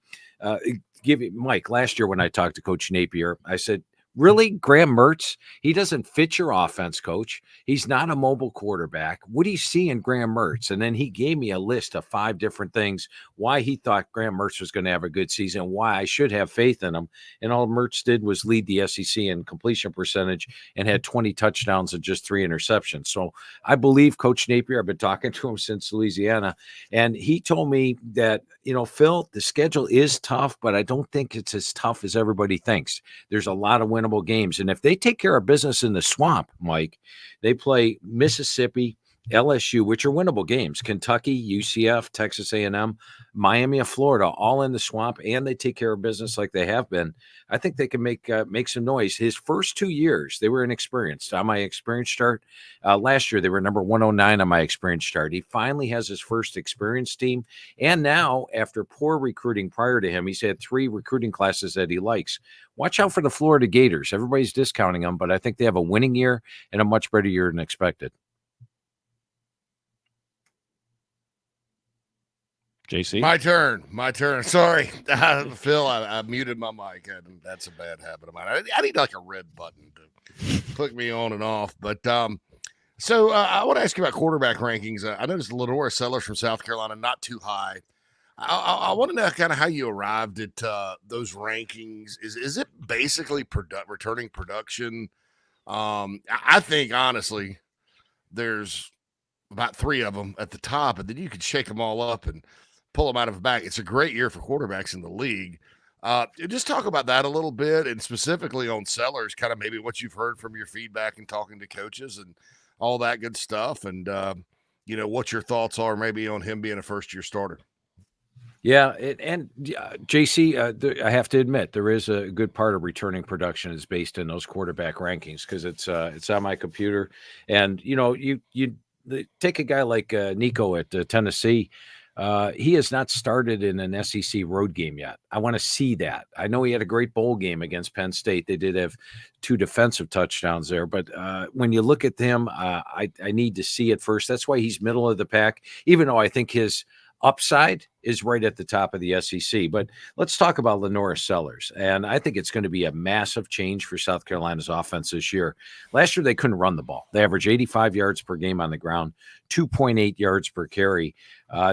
Mike, last year when I talked to Coach Napier, I said, really, Graham Mertz? He doesn't fit your offense, Coach. He's not a mobile quarterback. What do you see in Graham Mertz? And then he gave me a list of 5 different things why he thought Graham Mertz was going to have a good season, why I should have faith in him. And all Mertz did was lead the SEC in completion percentage and had 20 touchdowns and just 3 interceptions. So I believe Coach Napier, I've been talking to him since Louisiana, and he told me that, Phil, the schedule is tough, but I don't think it's as tough as everybody thinks. There's a lot of winnable games. And if they take care of business in the swamp, Mike, they play Mississippi, LSU, which are winnable games, Kentucky, UCF, Texas A&M, Miami of Florida, all in the swamp, and they take care of business like they have been. I think they can make some noise. His first 2 years, they were inexperienced. On my experience chart, last year, they were number 109 on my experience chart. He finally has his first experienced team. And now, after poor recruiting prior to him, he's had 3 recruiting classes that he likes. Watch out for the Florida Gators. Everybody's discounting them, but I think they have a winning year and a much better year than expected. JC? My turn. Sorry. Phil, I muted my mic. That's a bad habit of mine. I need like a red button to click me on and off. But so I want to ask you about quarterback rankings. I noticed Lenora Sellers from South Carolina, not too high. I want to know kind of how you arrived at those rankings. Is it basically returning production? I think, honestly, there's about 3 of them at the top, and then you could shake them all up and pull them out of the bag. It's a great year for quarterbacks in the league. Just talk about that a little bit, and specifically on Sellers, kind of maybe what you've heard from your feedback and talking to coaches and all that good stuff, and what your thoughts are maybe on him being a first-year starter. Yeah, JC, I have to admit there is a good part of returning production is based in those quarterback rankings because it's on my computer, and take a guy like Nico at Tennessee. He has not started in an SEC road game yet. I want to see that. I know he had a great bowl game against Penn State. They did have 2 defensive touchdowns there, but when you look at him, I need to see it first. That's why he's middle of the pack, even though I think his upside is right at the top of the SEC. But let's talk about Lenora Sellers. And I think it's going to be a massive change for South Carolina's offense this year. Last year, they couldn't run the ball. They averaged 85 yards per game on the ground, 2.8 yards per carry.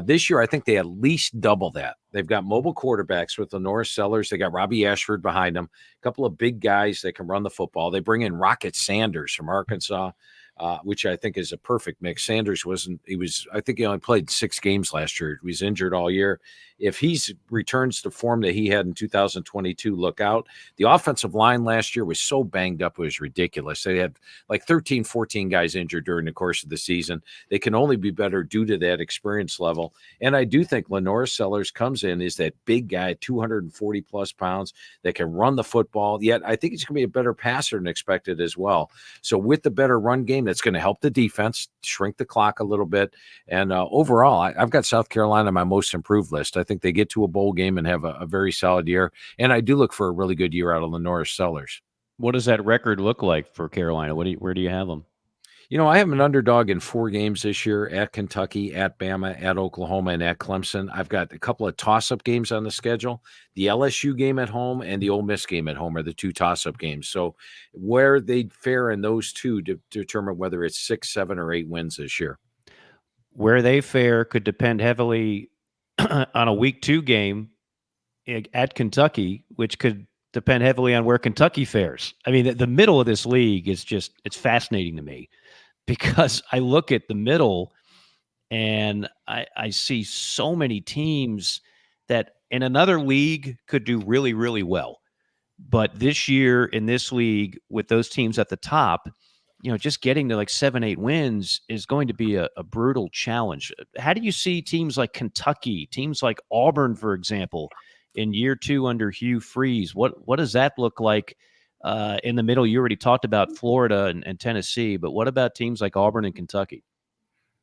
This year, I think they at least double that. They've got mobile quarterbacks with Lenora Sellers. They got Robbie Ashford behind them, a couple of big guys that can run the football. They bring in Rocket Sanders from Arkansas. Which I think is a perfect mix. Sanders I think he only played 6 games last year. He was injured all year. If he returns to form that he had in 2022, look out. The offensive line last year was so banged up, it was ridiculous. They had like 13, 14 guys injured during the course of the season. They can only be better due to that experience level. And I do think Lenora Sellers comes in as that big guy, 240 plus pounds that can run the football. Yet I think he's going to be a better passer than expected as well. So with the better run game, that's going to help the defense, shrink the clock a little bit. And overall, I've got South Carolina on my most improved list. I think they get to a bowl game and have a very solid year. And I do look for a really good year out of Lenora Sellers. What does that record look like for Carolina? Where do you have them? I have an underdog in 4 games this year at Kentucky, at Bama, at Oklahoma, and at Clemson. I've got a couple of toss-up games on the schedule. The LSU game at home and the Ole Miss game at home are the 2 toss-up games. So where they fare in those 2 to determine whether it's 6, 7, or 8 wins this year. Where they fare could depend heavily on a week 2 game at Kentucky, which could depend heavily on where Kentucky fares. I mean, the middle of this league is it's fascinating to me. Because I look at the middle and I see so many teams that in another league could do really, really well. But this year in this league with those teams at the top, just getting to like 7, 8 wins is going to be a brutal challenge. How do you see teams like Kentucky, teams like Auburn, for example, in year 2 under Hugh Freeze? What does that look like? In the middle, you already talked about Florida and Tennessee, but what about teams like Auburn and Kentucky?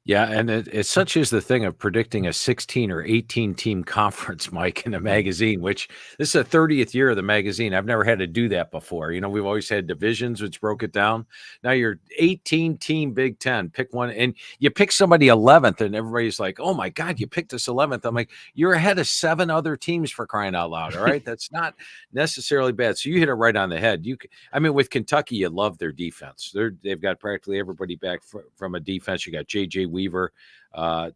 Yeah, and it's such is the thing of predicting a 16 or 18 team conference, Mike, in a magazine, which this is the 30th year of the magazine. I've never had to do that before. We've always had divisions, which broke it down. Now you're 18 team Big Ten, pick one, and you pick somebody 11th, and everybody's like, oh my God, you picked us 11th. I'm like, you're ahead of 7 other teams for crying out loud. All right. That's not necessarily bad. So you hit it right on the head. With Kentucky, you love their defense. They've got practically everybody back from a defense. You got JJ Weaver,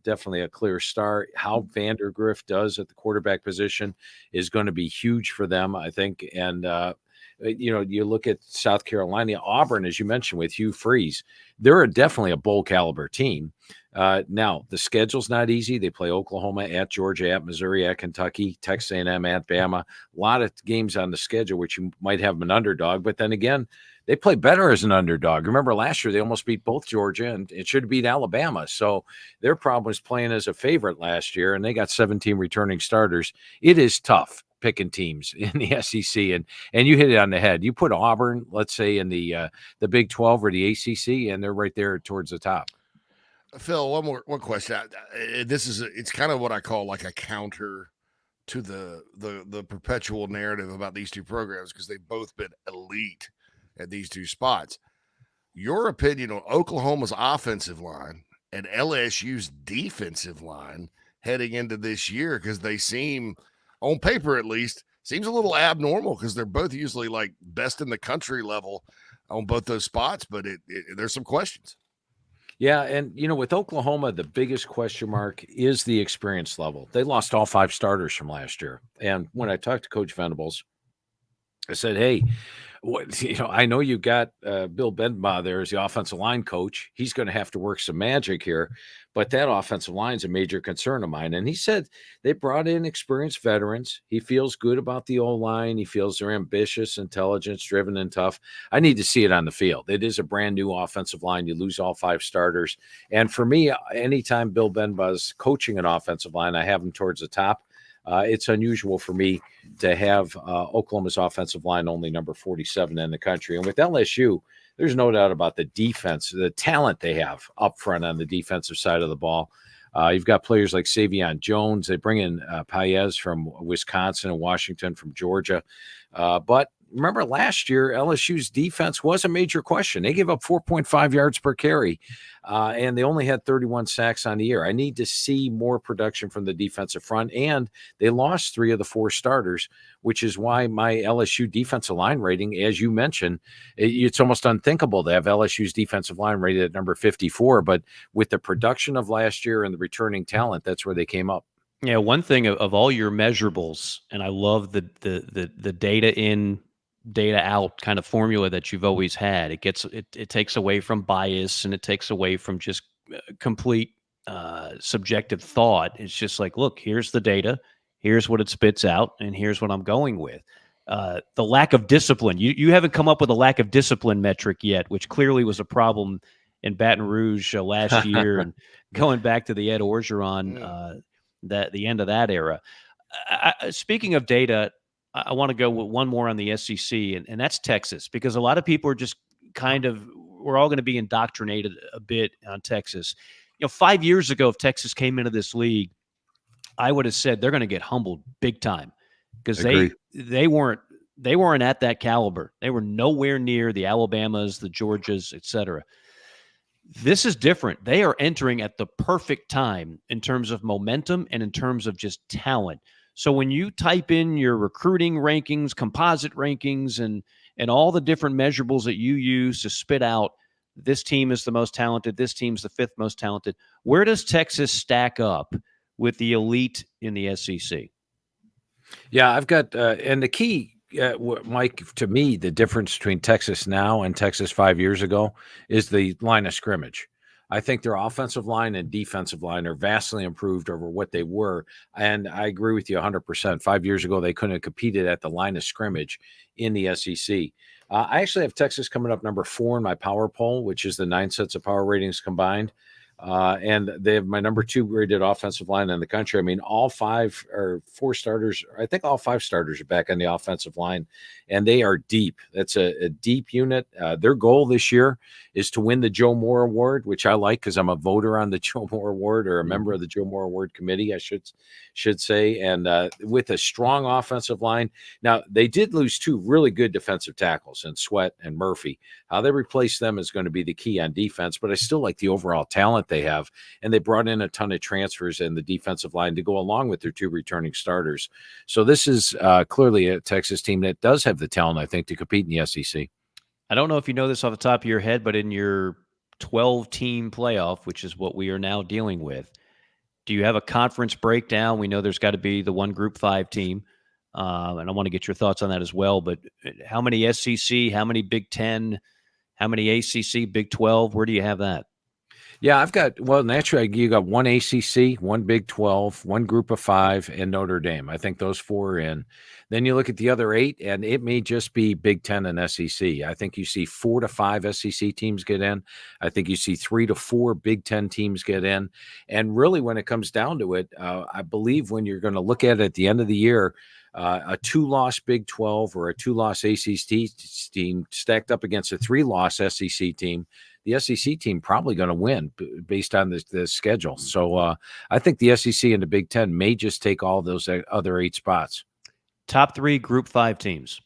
definitely a clear star. How Vandergrift does at the quarterback position is going to be huge for them, I think. And, you look at South Carolina, Auburn, as you mentioned, with Hugh Freeze, they're definitely a bowl caliber team. Now, the schedule's not easy. They play Oklahoma, at Georgia, at Missouri, at Kentucky, Texas A&M, at Bama. A lot of games on the schedule, which you might have an underdog. But then again, they play better as an underdog. Remember last year, they almost beat both Georgia, and it should have beat Alabama. So their problem was playing as a favorite last year, and they got 17 returning starters. It is tough picking teams in the SEC, and you hit it on the head. You put Auburn, let's say, in the Big 12 or the ACC, and they're right there towards the top. Phil, one question. It's kind of what I call like a counter to the perpetual narrative about these 2 programs because they've both been elite at these 2 spots. Your opinion on Oklahoma's offensive line and LSU's defensive line heading into this year, because they seem, on paper at least, seems a little abnormal because they're both usually like best in the country level on both those spots, but there's some questions. Yeah, and with Oklahoma, the biggest question mark is the experience level. They lost all 5 starters from last year. And when I talked to Coach Venables, I said, hey, I know you got Bill Benbaugh there as the offensive line coach. He's going to have to work some magic here, but that offensive line is a major concern of mine. And he said they brought in experienced veterans. He feels good about the O-line. He feels they're ambitious, intelligent, driven, and tough. I need to see it on the field. It is a brand new offensive line. You lose all 5 starters. And for me, anytime Bill Benbaugh's coaching an offensive line, I have him towards the top. It's unusual for me to have Oklahoma's offensive line only number 47 in the country. And with LSU, there's no doubt about the defense, the talent they have up front on the defensive side of the ball. You've got players like Savion Jones. They bring in Paez from Wisconsin and Washington from Georgia. But remember last year, LSU's defense was a major question. They gave up 4.5 yards per carry, and they only had 31 sacks on the year. I need to see more production from the defensive front, and they lost 3 of the 4 starters, which is why my LSU defensive line rating, as you mentioned, it's almost unthinkable to have LSU's defensive line rated at number 54. But with the production of last year and the returning talent, that's where they came up. Yeah, one thing of all your measurables, and I love the data in, data out kind of formula that you've always had. It takes away from bias, and it takes away from just complete subjective thought. It's just like, look, here's the data, here's what it spits out, and here's what I'm going with. The lack of discipline. You haven't come up with a lack of discipline metric yet, which clearly was a problem in Baton Rouge last year, and going back to the Ed Orgeron, the end of that era. Speaking of data, I want to go with one more on the SEC, and that's Texas, because a lot of people are just we're all going to be indoctrinated a bit on Texas. 5 years ago, if Texas came into this league, I would have said they're going to get humbled big time, because they weren't at that caliber. They were nowhere near the Alabamas, the Georgias, et cetera. This is different. They are entering at the perfect time in terms of momentum and in terms of just talent. So when you type in your recruiting rankings, composite rankings, and all the different measurables that you use to spit out, this team is the most talented, this team's the 5th most talented, where does Texas stack up with the elite in the SEC? Yeah, I've got and the key, Mike, to me, the difference between Texas now and Texas 5 years ago is the line of scrimmage. I think their offensive line and defensive line are vastly improved over what they were. And I agree with you 100%. 5 years ago, they couldn't have competed at the line of scrimmage in the SEC. I actually have Texas coming up number 4 in my power poll, which is the 9 sets of power ratings combined. And they have my number 2 rated offensive line in the country. I mean, all 5 or 4 starters, I think all 5 starters are back on the offensive line, and they are deep. That's a deep unit. Their goal this year is to win the Joe Moore Award, which I like because I'm a voter on the Joe Moore Award, or a member of the Joe Moore Award committee, I should say. And with a strong offensive line. Now, they did lose 2 really good defensive tackles in Sweat and Murphy. How they replace them is going to be the key on defense, but I still like the overall talent they have. And they brought in a ton of transfers in the defensive line to go along with their 2 returning starters. So this is clearly a Texas team that does have the talent, I think, to compete in the SEC. I don't know if you know this off the top of your head, but in your 12-team playoff, which is what we are now dealing with, do you have a conference breakdown? We know there's got to be the one Group 5 team, and I want to get your thoughts on that as well. But how many SEC, how many Big 10, how many ACC, Big 12? Where do you have that? Yeah, I've got, naturally, you got 1 ACC, 1 Big 12, 1 Group of 5, and Notre Dame. I think those 4 are in. Then you look at the other 8, and it may just be Big 10 and SEC. I think you see 4 to 5 SEC teams get in. I think you see 3 to 4 Big 10 teams get in. And really, when it comes down to it, I believe when you're going to look at it at the end of the year, a 2-loss Big 12 or a 2-loss ACC team stacked up against a 3-loss SEC team, the SEC team probably going to win based on the schedule. So I think the SEC and the Big 10 may just take all those other 8 spots. Top 3 Group 5 teams.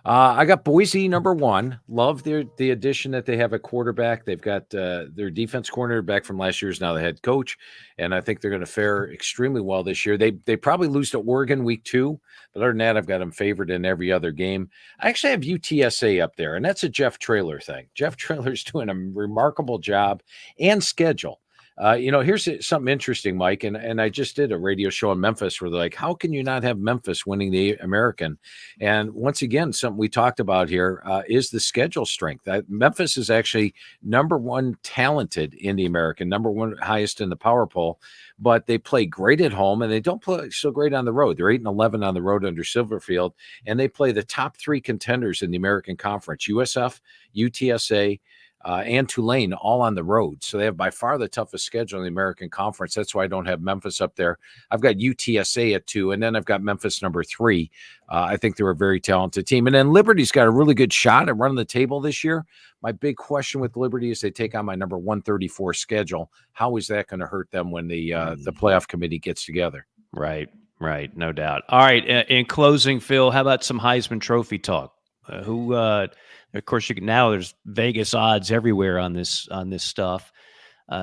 I got Boise number 1. Love the addition that they have at quarterback. They've got their defense cornerback from last year is now the head coach, and I think they're going to fare extremely well this year. They probably lose to Oregon week 2, but other than that, I've got them favored in every other game. I actually have UTSA up there, and that's a Jeff Traylor thing. Jeff Traylor's doing a remarkable job and schedule. Here's something interesting, Mike, and I just did a radio show in Memphis where they're like, how can you not have Memphis winning the American? And once again, something we talked about here is the schedule strength. Memphis is actually number 1 talented in the American, number 1 highest in the power poll, but they play great at home and they don't play so great on the road. They're 8-11 on the road under Silverfield, and they play the top 3 contenders in the American Conference: USF, UTSA, and Tulane all on the road. So they have by far the toughest schedule in the American Conference. That's why I don't have Memphis up there. I've got UTSA at 2, and then I've got Memphis number 3. I think they're a very talented team. And then Liberty's got a really good shot at running the table this year. My big question with Liberty is they take on my number 134 schedule. How is that going to hurt them when the playoff committee gets together? Right, no doubt. All right, in closing, Phil, how about some Heisman Trophy talk? Of course, now there's Vegas odds everywhere on this stuff.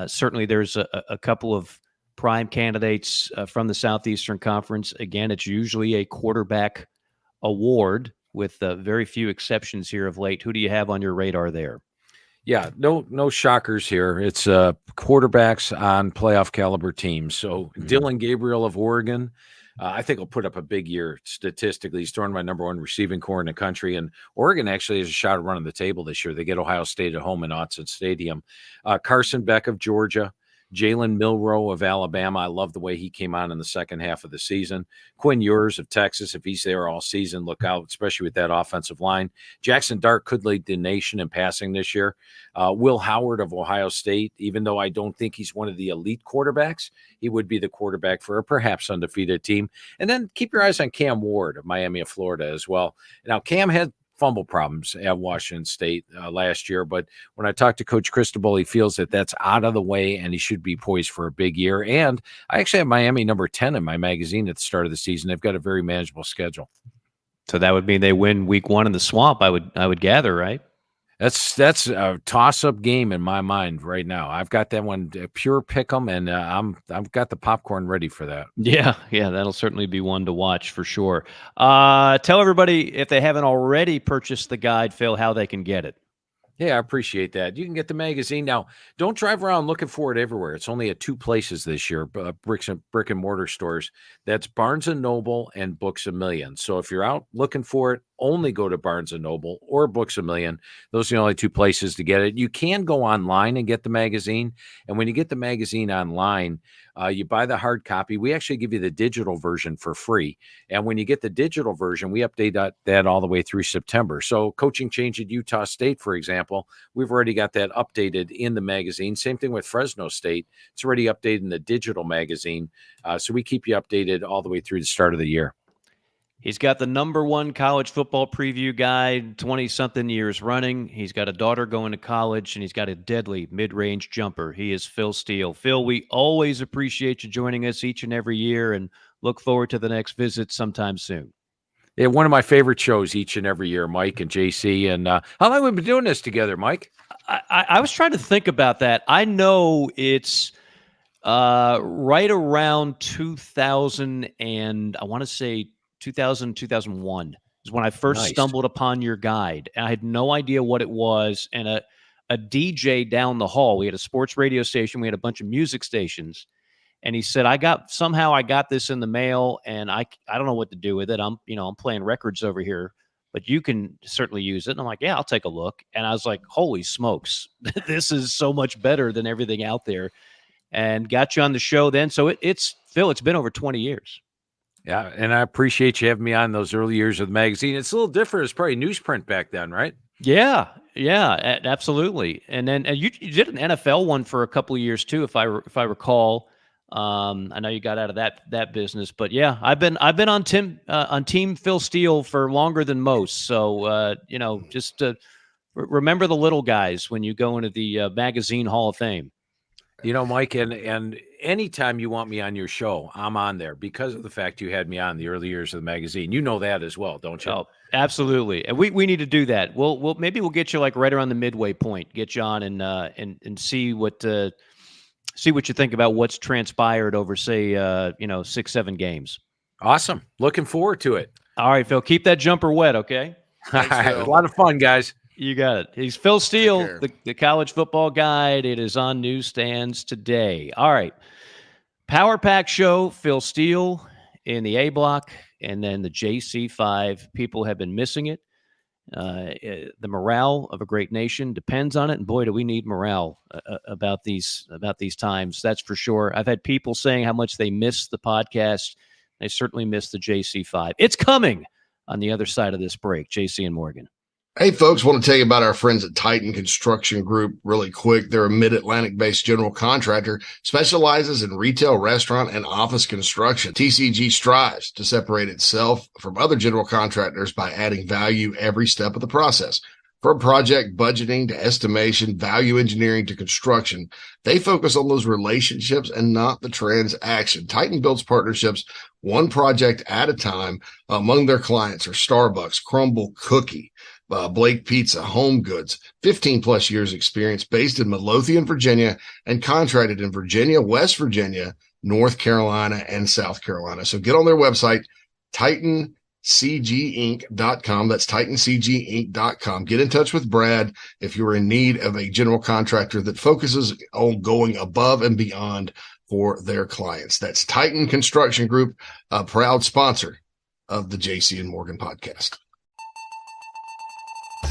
Certainly, there's a couple of prime candidates from the Southeastern Conference. Again, it's usually a quarterback award with very few exceptions here of late. Who do you have on your radar there? Yeah, no shockers here. It's quarterbacks on playoff caliber teams. So Dylan Gabriel of Oregon, I think he'll put up a big year statistically. He's throwing my number 1 receiving core in the country. And Oregon actually has a shot at running the table this year. They get Ohio State at home in Autzen Stadium. Carson Beck of Georgia. Jalen Milroe of Alabama. I love the way he came on in the second half of the season. Quinn Ewers of Texas, if he's there all season, look out, especially with that offensive line. Jackson Dart could lead the nation in passing this year. Will Howard of Ohio State, even though I don't think he's one of the elite quarterbacks, he would be the quarterback for a perhaps undefeated team. And then keep your eyes on Cam Ward of Miami of Florida as well. Now, Cam had fumble problems at Washington State last year, but when I talked to Coach Cristobal, he feels that that's out of the way and he should be poised for a big year. And I actually have Miami number 10 in my magazine at the start of the season. They've got a very manageable schedule. So that would mean they win week 1 in the Swamp, I would gather, right? That's a toss-up game in my mind right now. I've got that one pure pick 'em, and I've got the popcorn ready for that. Yeah, that'll certainly be one to watch for sure. Tell everybody, if they haven't already purchased the guide, Phil, how they can get it. Yeah, I appreciate that. You can get the magazine now. Don't drive around looking for it everywhere. It's only at 2 places this year, brick and mortar stores. That's Barnes & Noble and Books A Million. So if you're out looking for it, only go to Barnes & Noble or Books A Million. Those are the only 2 places to get it. You can go online and get the magazine. And when you get the magazine online, you buy the hard copy. We actually give you the digital version for free. And when you get the digital version, we update that all the way through September. So coaching change at Utah State, for example, we've already got that updated in the magazine. Same thing with Fresno State. It's already updated in the digital magazine. So we keep you updated all the way through the start of the year. He's got the number 1 college football preview guide, 20-something years running. He's got a daughter going to college, and he's got a deadly mid-range jumper. He is Phil Steele. Phil, we always appreciate you joining us each and every year, and look forward to the next visit sometime soon. Yeah, one of my favorite shows each and every year, Mike and JC. And how long have we been doing this together, Mike? I was trying to think about that. I know it's right around 2000, and I want to say 2000, 2001 is when I first stumbled upon your guide. And I had no idea what it was. And a DJ down the hall, we had a sports radio station, we had a bunch of music stations. And he said, I got this in the mail, and I don't know what to do with it. I'm playing records over here, but you can certainly use it. And I'm like, yeah, I'll take a look. And I was like, holy smokes, this is so much better than everything out there. And got you on the show then. So it's Phil, it's been over 20 years. Yeah, and I appreciate you having me on those early years of the magazine. It's a little different. It's probably newsprint back then, right? Yeah, absolutely. And then you did an NFL one for a couple of years too, if I recall. I know you got out of that business, but yeah, I've been on Team Phil Steele for longer than most. So just remember the little guys when you go into the magazine Hall of Fame. Mike, and anytime you want me on your show, I'm on there because of the fact you had me on the early years of the magazine. You know that as well, don't you? Oh, absolutely. And we need to do that. We'll maybe we'll get you like right around the midway point, get you on and see what you think about what's transpired over, say, 6-7 games. Awesome. Looking forward to it. All right, Phil, keep that jumper wet. Okay. Thanks, a lot of fun, guys. You got it. He's Phil Steele, the college football guide. It is on newsstands today. All right. Power Pack Show, Phil Steele in the A block, and then the JC5. People have been missing it. The morale of a great nation depends on it. And boy, do we need morale about these times. That's for sure. I've had people saying how much they miss the podcast. They certainly miss the JC5. It's coming on the other side of this break. JC and Morgan. Hey, folks, want to tell you about our friends at Titan Construction Group really quick. They're a mid-Atlantic based general contractor, specializes in retail, restaurant, and office construction. TCG strives to separate itself from other general contractors by adding value every step of the process. From project budgeting to estimation, value engineering to construction, they focus on those relationships and not the transaction. Titan builds partnerships one project at a time. Among their clients are Starbucks, Crumble Cookie, Blake Pizza, Home Goods, 15 plus years experience, based in Midlothian, Virginia, and contracted in Virginia, West Virginia, North Carolina, and South Carolina. So get on their website, TitanCGinc.com. That's TitanCGinc.com. Get in touch with Brad if you're in need of a general contractor that focuses on going above and beyond for their clients. That's Titan Construction Group, a proud sponsor of the JC and Morgan podcast.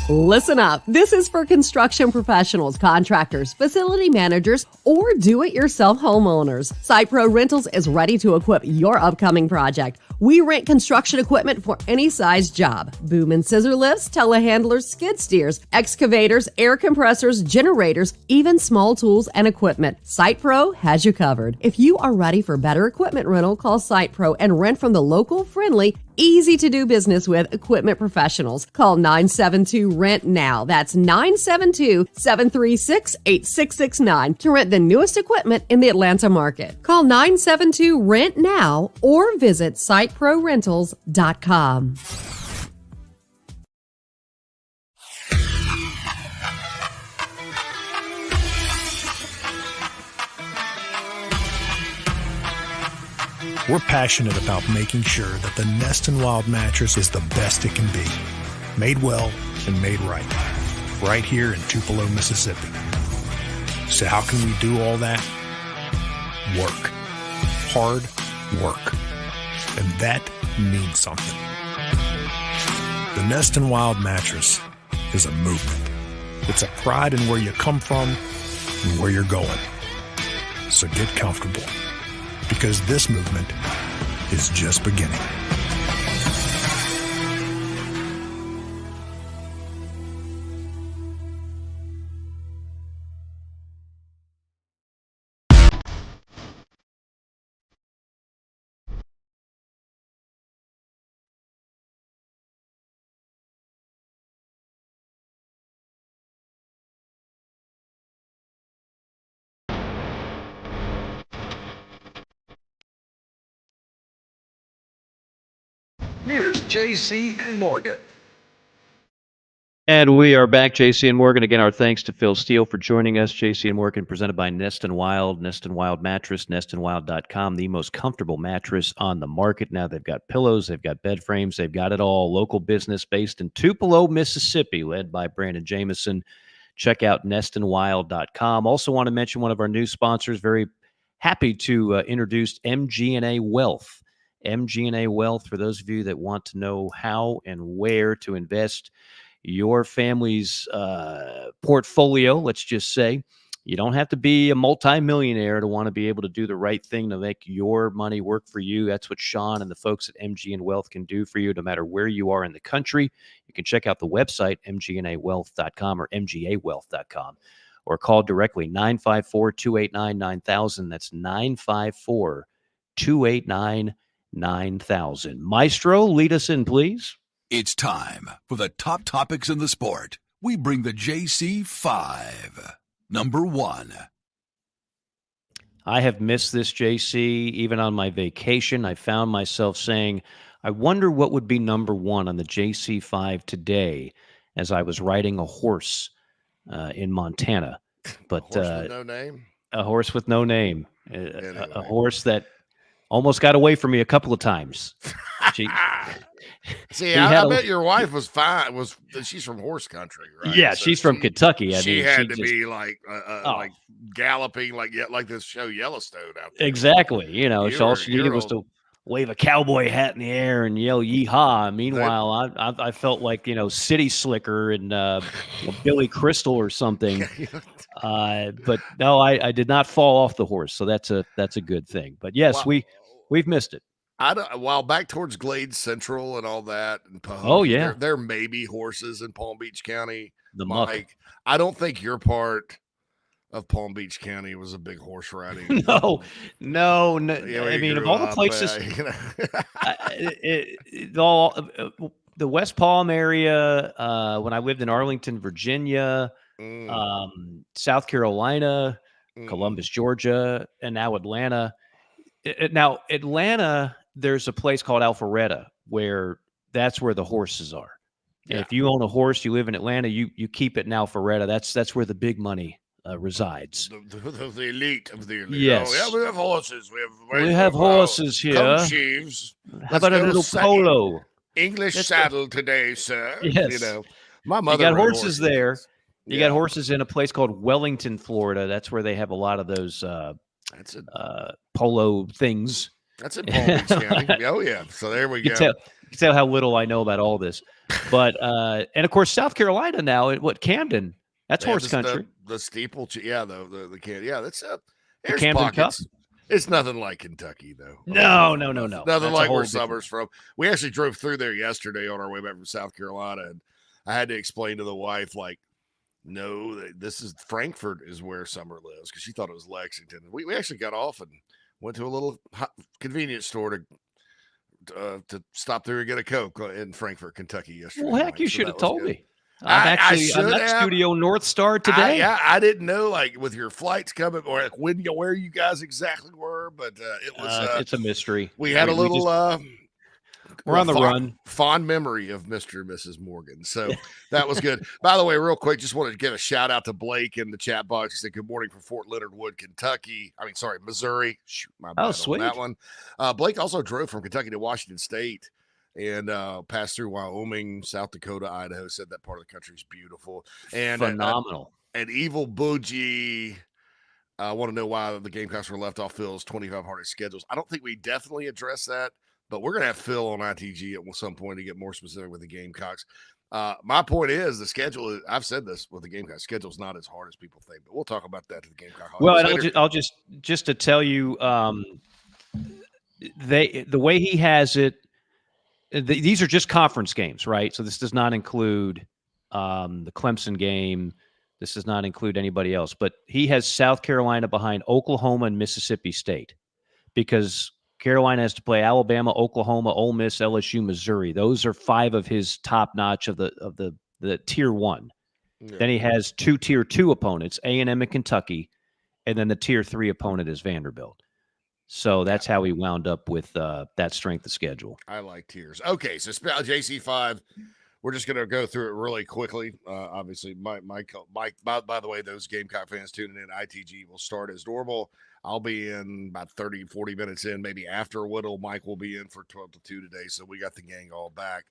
Listen up. This is for construction professionals, contractors, facility managers, or do-it-yourself homeowners. SitePro Rentals is ready to equip your upcoming project. We rent construction equipment for any size job. Boom and scissor lifts, telehandlers, skid steers, excavators, air compressors, generators, even small tools and equipment. SitePro has you covered. If you are ready for better equipment rental, call SitePro and rent from the local, friendly, easy to do business with equipment professionals. Call 972-RENT-NOW. That's 972-736-8669 to rent the newest equipment in the Atlanta market. Call 972-RENT-NOW or visit siteprorentals.com. We're passionate about making sure that the Nest and Wild mattress is the best it can be. Made well and made right. Right here in Tupelo, Mississippi. So how can we do all that? Work. Hard work. And that means something. The Nest and Wild mattress is a movement. It's a pride in where you come from and where you're going. So get comfortable, because this movement is just beginning. Here's JC and Morgan. And we are back, JC and Morgan. Again, our thanks to Phil Steele for joining us. JC and Morgan presented by Nest and Wild Mattress, nestandwild.com, the most comfortable mattress on the market. Now they've got pillows, they've got bed frames, they've got it all. Local business based in Tupelo, Mississippi, led by Brandon Jameson. Check out nestandwild.com. Also want to mention one of our new sponsors. Very happy to introduce MG&A Wealth. MG&A Wealth, for those of you that want to know how and where to invest your family's portfolio, let's just say. You don't have to be a multimillionaire to want to be able to do the right thing to make your money work for you. That's what Sean and the folks at MG and Wealth can do for you, no matter where you are in the country. You can check out the website, mgnawealth.com or mgawealth.com, or call directly 954-289-9000. That's 954-289-9000. Maestro, lead us in, please. It's time for the top topics in the sport. We bring the JC 5. Number 1. I have missed this, JC. Even on my vacation, I found myself saying, I wonder what would be number 1 on the JC 5 today, as I was riding a horse in Montana. But A horse with no name? A horse with no name. Anyway. A horse that almost got away from me a couple of times. See, I bet your wife was fine. She's from horse country, right? Yeah, so she's from Kentucky. She had to be like galloping, like this show Yellowstone out there. Exactly. You know, all she needed was to wave a cowboy hat in the air and yell "Yeehaw!" Meanwhile, I felt like, you know, City Slicker and Billy Crystal or something. But no, I did not fall off the horse, so that's a good thing. But yes, we've missed it. While back towards Glade Central and all that, and Pahokee, Oh, yeah. there may be horses in Palm Beach County. The muck. Mike, I don't think your part of Palm Beach County was a big horse riding. No. Yeah, I you mean, of grew all the up, places, the West Palm area, when I lived in Arlington, Virginia, South Carolina, Columbus, Georgia, and now Atlanta. Now, Atlanta, there's a place called Alpharetta where that's where the horses are. And if you own a horse, you live in Atlanta, you keep it in Alpharetta. That's where the big money resides. The elite of the elite. Yes. Oh, yeah, we have horses. We have horses here. Come, Chiefs. How about a little polo? English saddle today, sir. Yes. You know, my mother. You got rode horses there. You got Yeah. horses in a place called Wellington, Florida. That's where they have a lot of those polo things. That's in Palm Beach County. Oh, yeah. So there we You go. can tell how little I know about all this. But and of course, South Carolina now, Camden, that's horse country. The steeple, the can, that's The there's Camden pockets. It's nothing like Kentucky, though. No. Nothing That's like a whole where Summer's from. We actually drove through there yesterday on our way back from South Carolina, and I had to explain to the wife, like, no, this is Frankfurt is where Summer lives, because she thought it was Lexington. We actually got off and went to a little convenience store to stop there and get a Coke in Frankfort, Kentucky yesterday. Well, heck, you So should that have was told good. me. I'm at have. Studio North Star today. I didn't know, like, with your flights coming or like where you guys exactly were, but it was. It's a mystery. We had a little. We're on the run. Fond memory of Mr. and Mrs. Morgan, so that was good. By the way, real quick, just wanted to give a shout out to Blake in the chat box. He said, "Good morning from Fort Leonard Wood, Kentucky." Missouri. Shoot, my bad on sweet. that one. Blake also drove from Kentucky to Washington State and passed through Wyoming, South Dakota, Idaho. Said that part of the country is beautiful and phenomenal. And Evil Bougie. I want to know why the Gamecocks were left off Phil's 2500 schedules. I don't think we definitely addressed that, but we're going to have Phil on ITG at some point to get more specific with the Gamecocks. My point is the schedule. I've said this with the Gamecocks. Schedule's not as hard as people think, but we'll talk about that to the Gamecock. Well, and I'll just to tell you, the way he has it. These are just conference games, right? So this does not include the Clemson game. This does not include anybody else. But he has South Carolina behind Oklahoma and Mississippi State because Carolina has to play Alabama, Oklahoma, Ole Miss, LSU, Missouri. Those are 5 of his top notch of the tier 1. Yeah. Then he has 2 tier 2 opponents, A&M and Kentucky, and then the tier 3 opponent is Vanderbilt. So that's how he wound up with that strength of schedule. I like tiers. Okay, so JC5, we're just going to go through it really quickly. Obviously, Mike, by the way, those Gamecock fans tuning in, ITG will start as normal. I'll be in about 30, 40 minutes in, maybe after Whittle. Mike will be in for 12 to 2 today, so we got the gang all back.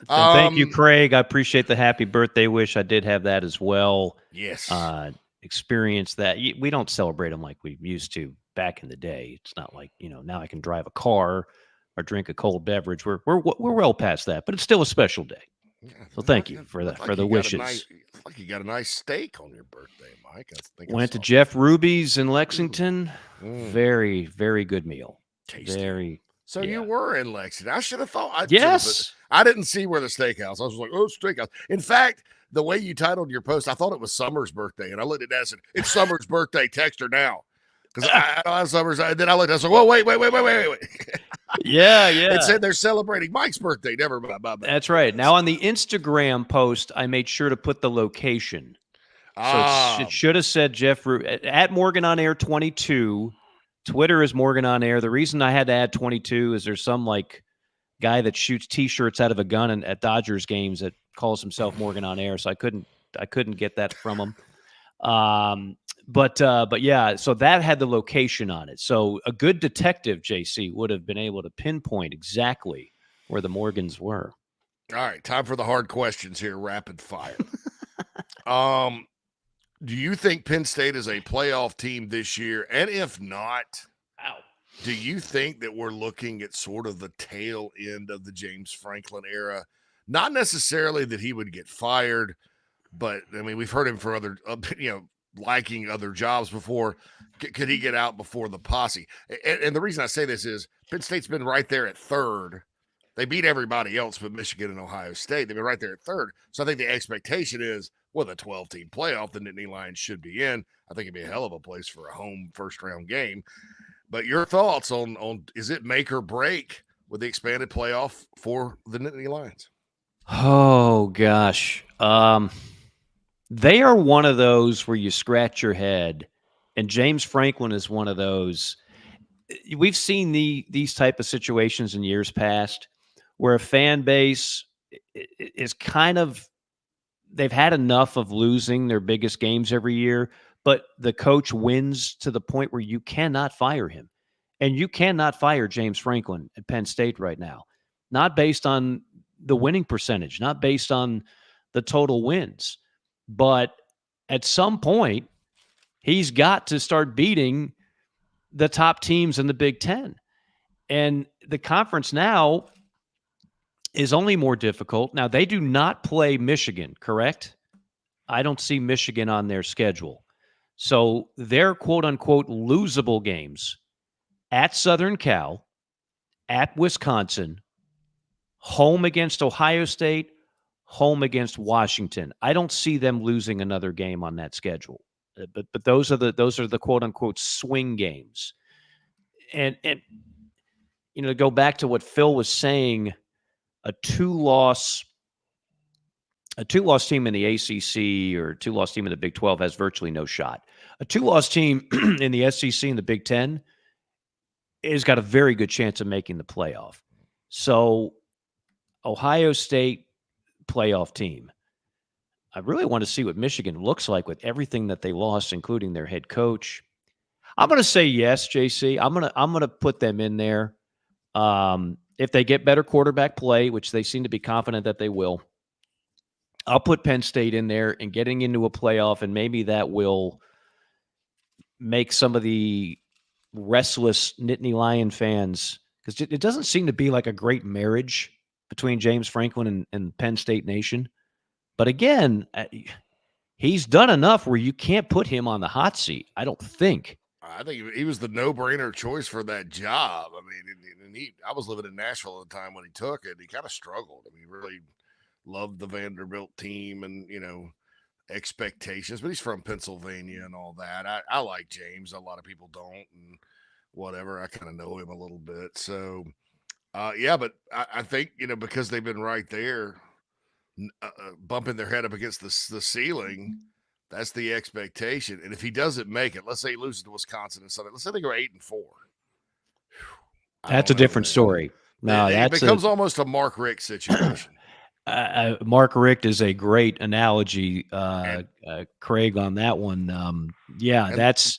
And thank you, Craig. I appreciate the happy birthday wish. I did have that as well. Yes. Experienced that. We don't celebrate them like we used to back in the day. It's not like, now I can drive a car or drink a cold beverage. We're well past that, but it's still a special day. Yeah, so thank you for the wishes. Like you got a nice steak on your birthday, Mike. Went to Jeff Ruby's in Lexington. Very, very good meal. Tasty. So you were in Lexington. I should have thought. Yes. I didn't see where the steakhouse. I was like, oh, steakhouse. In fact, the way you titled your post, I thought it was Summer's birthday, and I looked at that and said, "It's Summer's birthday. Text her now." Because I don't have Summer's. Then I looked. I said, "Whoa, wait." Yeah. It said they're celebrating Mike's birthday. Never mind. That's right. Now on the Instagram post, I made sure to put the location. So it should have said Jeff at Morgan on Air 22. Twitter is Morgan on Air. The reason I had to add 22 is there's some guy that shoots T-shirts out of a gun at Dodgers games that calls himself Morgan on Air. So I couldn't get that from him. But yeah, so that had the location on it. So a good detective, JC, would have been able to pinpoint exactly where the Morgans were. All right, time for the hard questions here, rapid fire. Do you think Penn State is a playoff team this year? And if not, do you think that we're looking at sort of the tail end of the James Franklin era? Not necessarily that he would get fired, but I mean, we've heard him for other, liking other jobs before. Could he get out before the posse? And the reason I say this is Penn State's been right there at third. They beat everybody else but Michigan and Ohio State. They've been right there at third. So I think the expectation is, with a 12-team playoff, the Nittany Lions should be in. I think it'd be a hell of a place for a home first-round game. But your thoughts on is it make or break with the expanded playoff for the Nittany Lions? Oh, gosh. They are one of those where you scratch your head, and James Franklin is one of those. We've seen these type of situations in years past where a fan base is kind of, they've had enough of losing their biggest games every year, but the coach wins to the point where you cannot fire him. And you cannot fire James Franklin at Penn State right now, not based on the winning percentage, not based on the total wins. But at some point, he's got to start beating the top teams in the Big Ten. And the conference now is only more difficult. Now, they do not play Michigan, correct? I don't see Michigan on their schedule. So their quote-unquote losable games at Southern Cal, at Wisconsin, home against Ohio State, home against Washington. I don't see them losing another game on that schedule. But those are the quote-unquote swing games. And to go back to what Phil was saying, a two-loss team in the ACC or a two-loss team in the Big 12 has virtually no shot. A two-loss team in the SEC and the Big 10 has got a very good chance of making the playoff. So Ohio State playoff team. I really want to see what Michigan looks like with everything that they lost, including their head coach. I'm going to say yes, JC. I'm going to put them in there. If they get better quarterback play, which they seem to be confident that they will, I'll put Penn State in there and getting into a playoff, and maybe that will make some of the restless Nittany Lion fans, because it doesn't seem to be like a great marriage between James Franklin and Penn State Nation. But again, he's done enough where you can't put him on the hot seat, I don't think. I think he was the no-brainer choice for that job. I mean, I was living in Nashville at the time when he took it. He kind of struggled. I mean, he really loved the Vanderbilt team and, expectations, but he's from Pennsylvania and all that. I like James. A lot of people don't, and whatever. I kind of know him a little bit. So, but I think, because they've been right there, bumping their head up against the ceiling, that's the expectation. And if he doesn't make it, let's say he loses to Wisconsin and Southern, let's say they go 8-4. That's a different story. No, it becomes almost a Mark Richt situation. Mark Richt is a great analogy, Craig, on that one. That's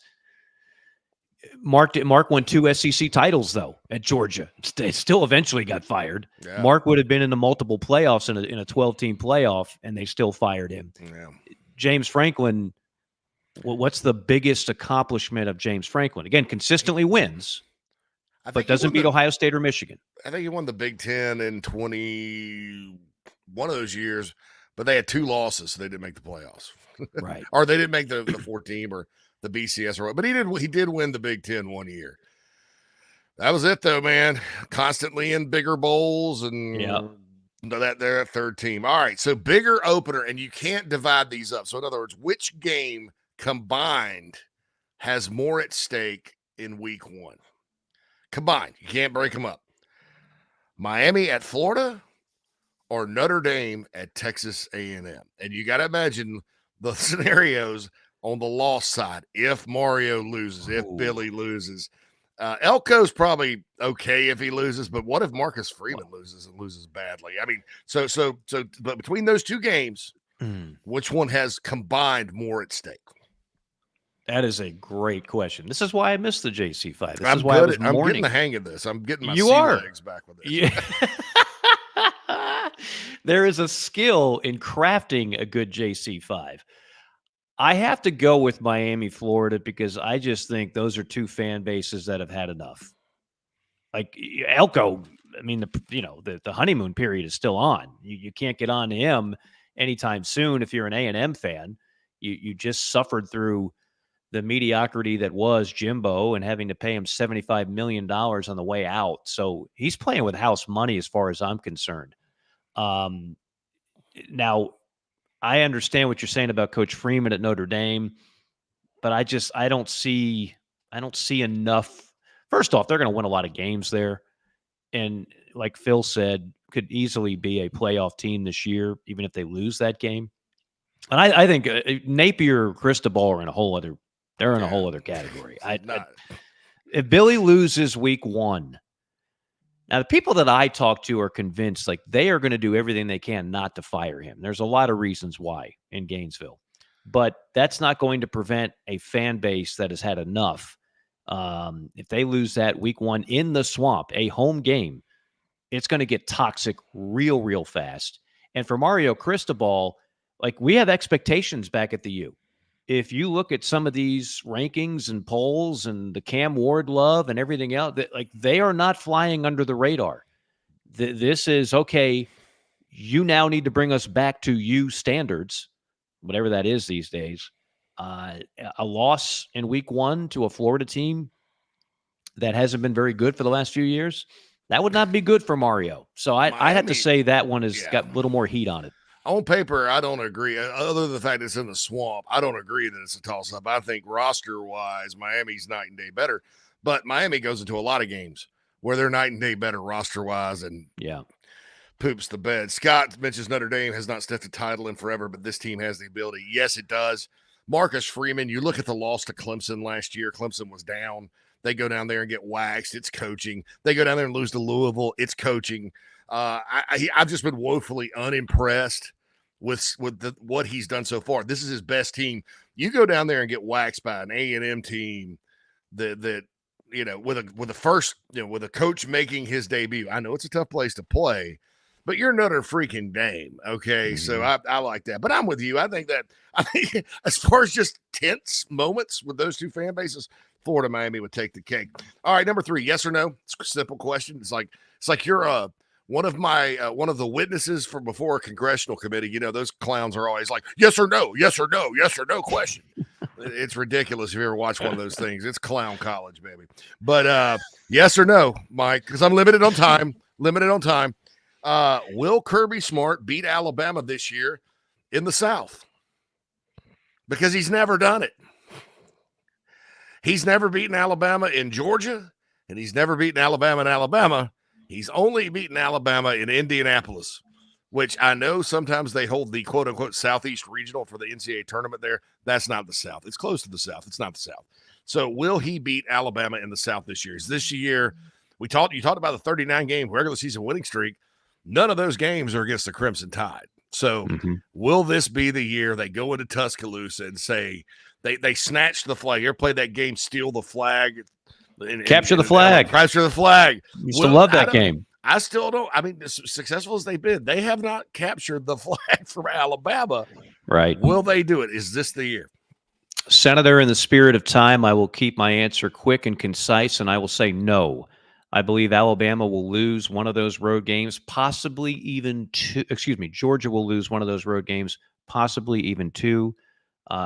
Mark won 2 SEC titles though at Georgia. Still eventually got fired. Yeah. Mark would have been in the multiple playoffs in a 12-team playoff, and they still fired him. Yeah. James Franklin, what's the biggest accomplishment of James Franklin? Again, consistently wins, but doesn't beat Ohio State or Michigan. I think he won the Big Ten in 21 of those years, but they had 2 losses, so they didn't make the playoffs. Right. Or they didn't make the 4-team or the BCS, or but he did win the Big Ten one year. That was it, though, man. Constantly in bigger bowls and that they're at third team. All right, so bigger opener, and you can't divide these up. So in other words, which game combined has more at stake in week 1? Combined, you can't break them up. Miami at Florida or Notre Dame at Texas A&M, and you got to imagine the scenarios on the loss side. If Mario loses, if Billy loses. Elko's probably okay if he loses, but what if Marcus Freeman loses and loses badly? I mean, but between those two games, which one has combined more at stake? That is a great question. This is why I missed the JC5. This I'm is why I'm getting the hang of this. I'm getting my legs back with this. Yeah. There is a skill in crafting a good JC5. I have to go with Miami, Florida, because I just think those are 2 fan bases that have had enough. Like Elko, I mean, the honeymoon period is still on. You can't get on to him anytime soon if you're an A&M fan. You just suffered through the mediocrity that was Jimbo and having to pay him $75 million on the way out. So he's playing with house money as far as I'm concerned. Now, I understand what you're saying about Coach Freeman at Notre Dame, but I don't see enough. First off, they're going to win a lot of games there. And like Phil said, could easily be a playoff team this year, even if they lose that game. And I think Napier, Cristobal are in a whole other category. If Billy loses week 1, now the people that I talk to are convinced like they are going to do everything they can not to fire him. There's a lot of reasons why in Gainesville, but that's not going to prevent a fan base that has had enough. If they lose that week 1 in the Swamp, a home game, it's going to get toxic real fast. And for Mario Cristobal, like we have expectations back at the U. If you look at some of these rankings and polls and the Cam Ward love and everything else, that like they are not flying under the radar. This is okay. You now need to bring us back to U standards, whatever that is these days. A loss in week 1 to a Florida team that hasn't been very good for the last few years, that would not be good for Mario. So I have to say that one has got a little more heat on it. On paper, I don't agree. Other than the fact it's in the Swamp, I don't agree that it's a toss-up. I think roster-wise, Miami's night and day better. But Miami goes into a lot of games where they're night and day better roster-wise and poops the bed. Scott mentions Notre Dame has not stepped a title in forever, but this team has the ability. Yes, it does. Marcus Freeman, you look at the loss to Clemson last year. Clemson was down. They go down there and get waxed. It's coaching. They go down there and lose to Louisville. It's coaching. I've just been woefully unimpressed with what he's done so far. This is his best team. You go down there and get waxed by an A&M team that you know, with a coach making his debut. I know it's a tough place to play, but you're Notre freaking Dame. Okay. Mm-hmm. So I like that, but I'm with you. I think as far as just tense moments with those two fan bases, Florida, Miami would take the cake. All right. Number 3, yes or no? It's a simple question. It's like you're one of the witnesses from before a congressional committee. You know, those clowns are always like, yes or no, yes or no, yes or no question. It's ridiculous. If you ever watch one of those things, it's clown college, baby. But yes or no, Mike, because I'm limited on time. Will Kirby Smart beat Alabama this year in the South? Because he's never done it. He's never beaten Alabama in Georgia, and he's never beaten Alabama in Alabama. He's only beaten Alabama in Indianapolis, which I know sometimes they hold the quote-unquote Southeast Regional for the NCAA tournament there. That's not the South. It's close to the South. It's not the South. So will he beat Alabama in the South this year? Is this year – you talked about the 39-game regular season winning streak. None of those games are against the Crimson Tide. So will this be the year they go into Tuscaloosa and say they snatch the flag? You ever played that game, Steal the Flag? Capture the flag. Capture the flag. Used to love that game. I still don't. I mean, as successful as they've been, they have not captured the flag from Alabama. Right. Will they do it? Is this the year? Senator, in the spirit of time, I will keep my answer quick and concise, and I will say no. I believe Alabama will lose one of those road games, possibly even two. Georgia will lose one of those road games, possibly even 2.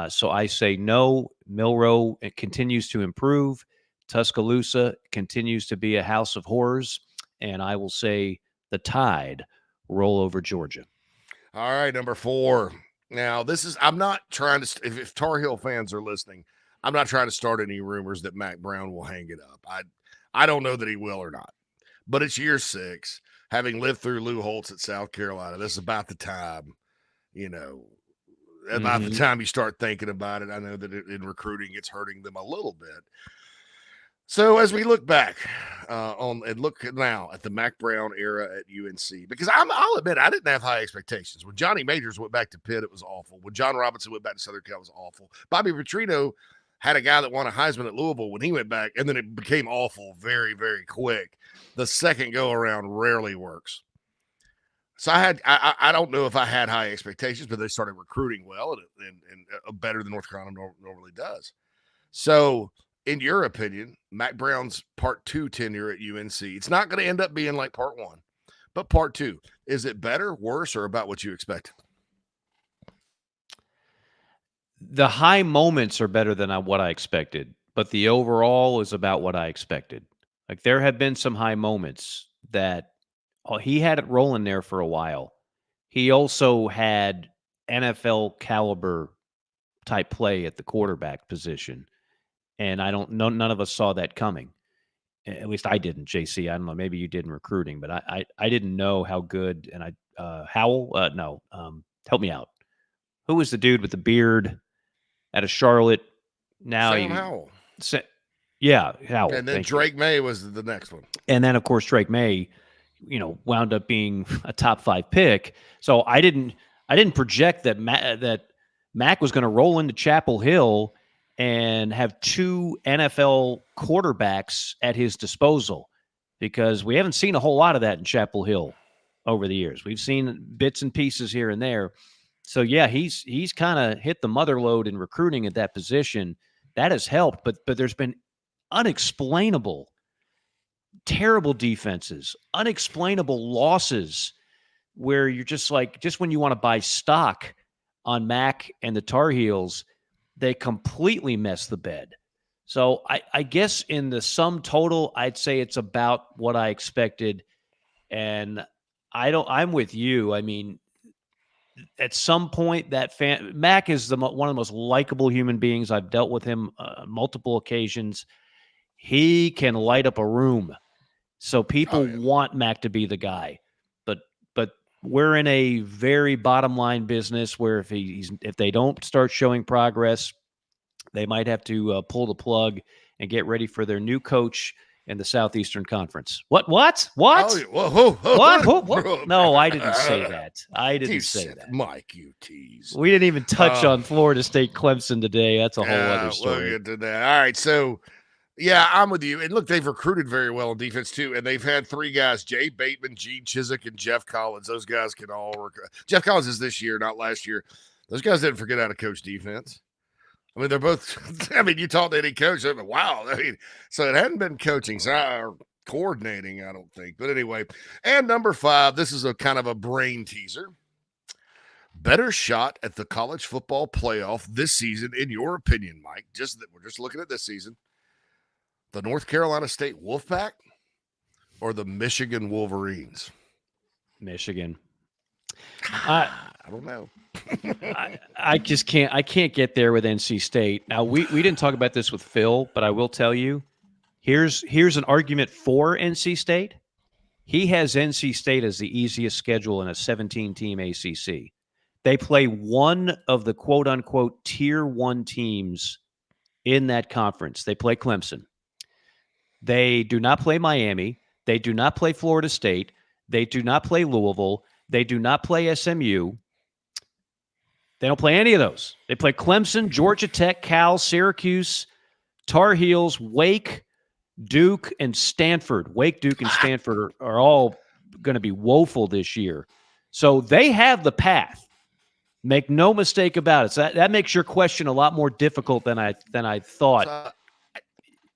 So I say no. Milroe continues to improve. Tuscaloosa continues to be a house of horrors, and I will say the Tide roll over Georgia. All right, number 4. Now, I'm not trying to, if Tar Heel fans are listening, I'm not trying to start any rumors that Mac Brown will hang it up. I don't know that he will or not, but it's year 6. Having lived through Lou Holtz at South Carolina, this is about the time, about the time you start thinking about it. I know that in recruiting, it's hurting them a little bit. So as we look back look now at the Mac Brown era at UNC, because I'll admit I didn't have high expectations. When Johnny Majors went back to Pitt, it was awful. When John Robinson went back to Southern Cal, it was awful. Bobby Petrino had a guy that won a Heisman at Louisville when he went back, and then it became awful very, very quick. The second go around rarely works. So I don't know if I had high expectations, but they started recruiting well and better than North Carolina normally does. So, in your opinion, Mac Brown's part 2 tenure at UNC, it's not going to end up being like part 1, but part 2, is it better, worse, or about what you expected? the high moments are better than what I expected, but the overall is about what I expected. Like there have been some high moments that he had it rolling there for a while. He also had NFL caliber type play at the quarterback position, and none of us saw that coming. At least I didn't, JC. I don't know. Maybe you did in recruiting, but I didn't know how good. And Howell, no, help me out. Who was the dude with the beard out of Charlotte? Now Sam Howell. Yeah, Howell. And then Drake May was the next one. And then, of course, Drake May, wound up being a top 5 pick. So I didn't project that Mac was going to roll into Chapel Hill and have 2 NFL quarterbacks at his disposal, because we haven't seen a whole lot of that in Chapel Hill over the years. We've seen bits and pieces here and there. So, yeah, he's kind of hit the mother lode in recruiting at that position. That has helped, but there's been unexplainable, terrible defenses, unexplainable losses where you're just when you want to buy stock on Mac and the Tar Heels, they completely mess the bed. So I guess in the sum total, I'd say it's about what I expected. And I'm with you. I mean, at some point, Mac is one of the most likable human beings. I've dealt with him on multiple occasions. He can light up a room. So people want Mac to be the guy. But we're in a very bottom line business where if they don't start showing progress, they might have to pull the plug and get ready for their new coach in the Southeastern Conference. What? Oh, What? No, I didn't say that. I didn't say that. Mike, you tease. We didn't even touch on Florida State Clemson today. That's a whole other story. We'll get to that. All right, so yeah, I'm with you. And look, they've recruited very well in defense too, and they've had 3 guys: Jay Bateman, Gene Chizik, and Jeff Collins. Those guys can all work. Jeff Collins is this year, not last year. Those guys didn't forget how to coach defense. I mean, they're both. I mean, you talk to any coach, they're like, wow. I mean, so it hadn't been coaching or coordinating, I don't think. But anyway, and number 5, this is a kind of a brain teaser. Better shot at the college football playoff this season, in your opinion, Mike? We're just looking at this season. The North Carolina State Wolfpack or the Michigan Wolverines? Michigan. I don't know. I just can't. I can't get there with NC State. Now we didn't talk about this with Phil, but I will tell you. Here's an argument for NC State. He has NC State as the easiest schedule in a 17-team ACC. They play one of the quote-unquote Tier 1 teams in that conference. They play Clemson. They do not play Miami. They do not play Florida State. They do not play Louisville. They do not play SMU. They don't play any of those. They play Clemson, Georgia Tech, Cal, Syracuse, Tar Heels, Wake, Duke, and Stanford. Wake, Duke, and Stanford are all going to be woeful this year. So they have the path. Make no mistake about it. So that makes your question a lot more difficult than I thought.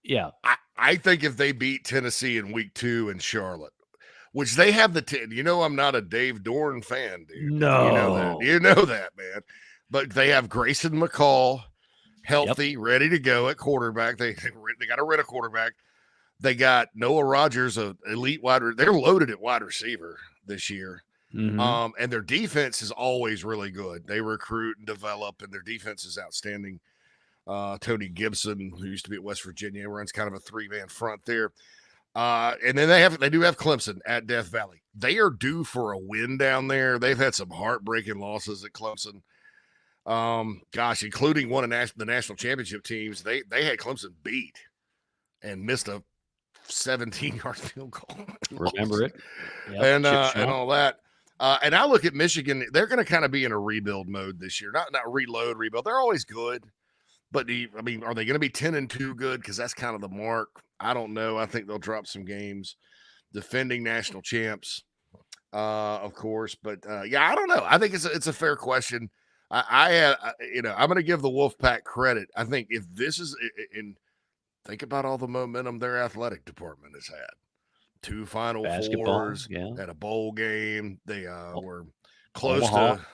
Yeah. I think if they beat Tennessee in week 2 in Charlotte, which they have I'm not a Dave Dorn fan, dude. No. You know that, man. But they have Grayson McCall healthy, ready to go at quarterback. They got to rent a quarterback. They got Noah Rogers, an elite they're loaded at wide receiver this year. Mm-hmm. And their defense is always really good. They recruit and develop, and their defense is outstanding. Tony Gibson, who used to be at West Virginia, runs kind of a 3-man front there. And then they do have Clemson at Death Valley. They are due for a win down there. They've had some heartbreaking losses at Clemson. Including one of the national championship teams. They had Clemson beat and missed a 17-yard field goal. Remember it? Yep, and all that. And I look at Michigan. They're going to kind of be in a rebuild mode this year. Not rebuild. They're always good. But, are they going to be 10-2 good? Because that's kind of the mark. I don't know. I think they'll drop some games. Defending national champs, of course. But, I don't know. I think it's a fair question. I'm going to give the Wolfpack credit. I think if this is – think about all the momentum their athletic department has had. 2 Final Fours, at a bowl game. They were close Omaha. to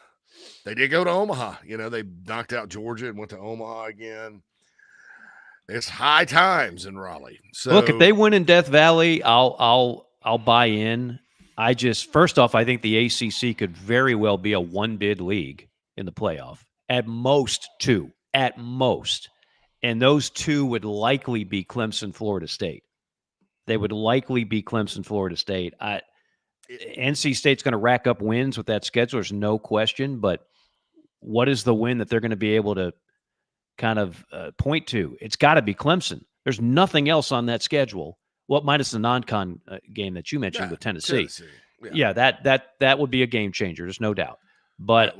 They did go to Omaha. They knocked out Georgia and went to Omaha again. It's high times in Raleigh. So look, if they win in Death Valley, I'll buy in. First off, I think the ACC could very well be a one-bid league in the playoff. At most two. At most. And those two would likely be Clemson, Florida State. They would likely be Clemson, Florida State. NC State's going to rack up wins with that schedule. There's no question. But what is the win that they're going to be able to kind of point to? It's got to be Clemson. There's nothing else on that schedule. Well, minus the non-con game that you mentioned with Tennessee. Yeah, that would be a game changer. There's no doubt. But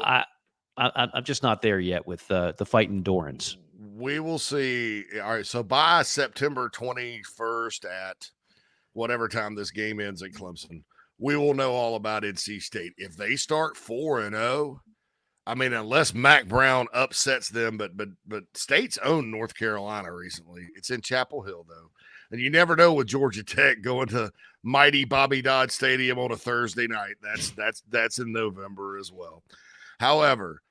I'm just not there yet with the Fighting Dorans. We will see. All right, so by September 21st at whatever time this game ends at Clemson, we will know all about NC State. If they start 4-0, I mean, unless Mac Brown upsets them, but State's owned North Carolina recently. It's in Chapel Hill, though. And you never know with Georgia Tech going to mighty Bobby Dodd Stadium on a Thursday night. That's in November as well. However,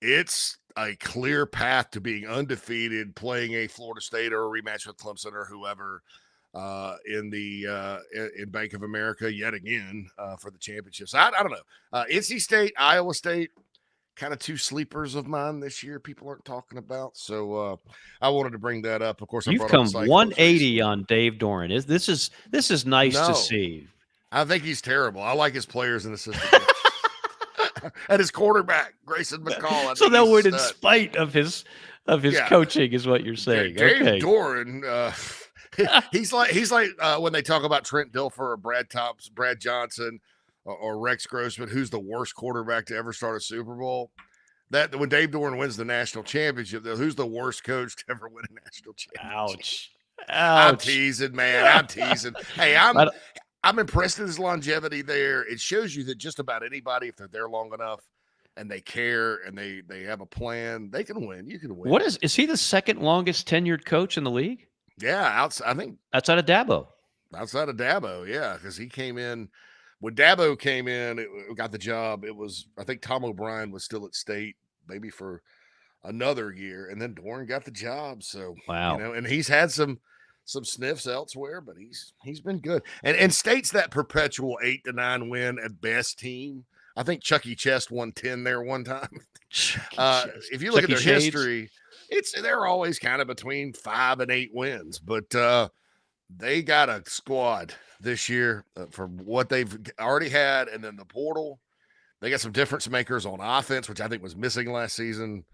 it's a clear path to being undefeated, playing a Florida State or a rematch with Clemson or whoever in Bank of America yet again for the championships. I don't know. NC State, Iowa State, kind of two sleepers of mine this year people aren't talking about. So I wanted to bring that up. Of course, you've come 180 on Dave Doran. This is nice to see. I think he's terrible. I like his players and assistant coach. And his quarterback, Grayson McCall. So they'll win in spite of his coaching, is what you're saying. Dave Doran, he's like when they talk about Trent Dilfer or Brad Thompson, Brad Johnson, or Rex Grossman, who's the worst quarterback to ever start a Super Bowl. That when Dave Doran wins the national championship, who's the worst coach to ever win a national championship? Ouch. I'm teasing, man. I'm teasing. Hey, I'm impressed with his longevity there. It shows you that just about anybody, if they're there long enough and they care and they have a plan, they can win. You can win. What is he the second longest tenured coach in the league? Yeah, I think outside of Dabo. Outside of Dabo, yeah, because he came in. When Dabo came in, got the job. It was, I think Tom O'Brien was still at State, maybe for another year, and then Doran got the job. So wow, and he's had some sniffs elsewhere, but he's been good. And State's that perpetual 8-9 win at best team. I think Chucky Chest won 10 there one time. If you look at their history, they're always kind of between 5 and 8 wins, but they got a squad this year from what they've already had, and then the portal. They got some difference makers on offense, which I think was missing last season.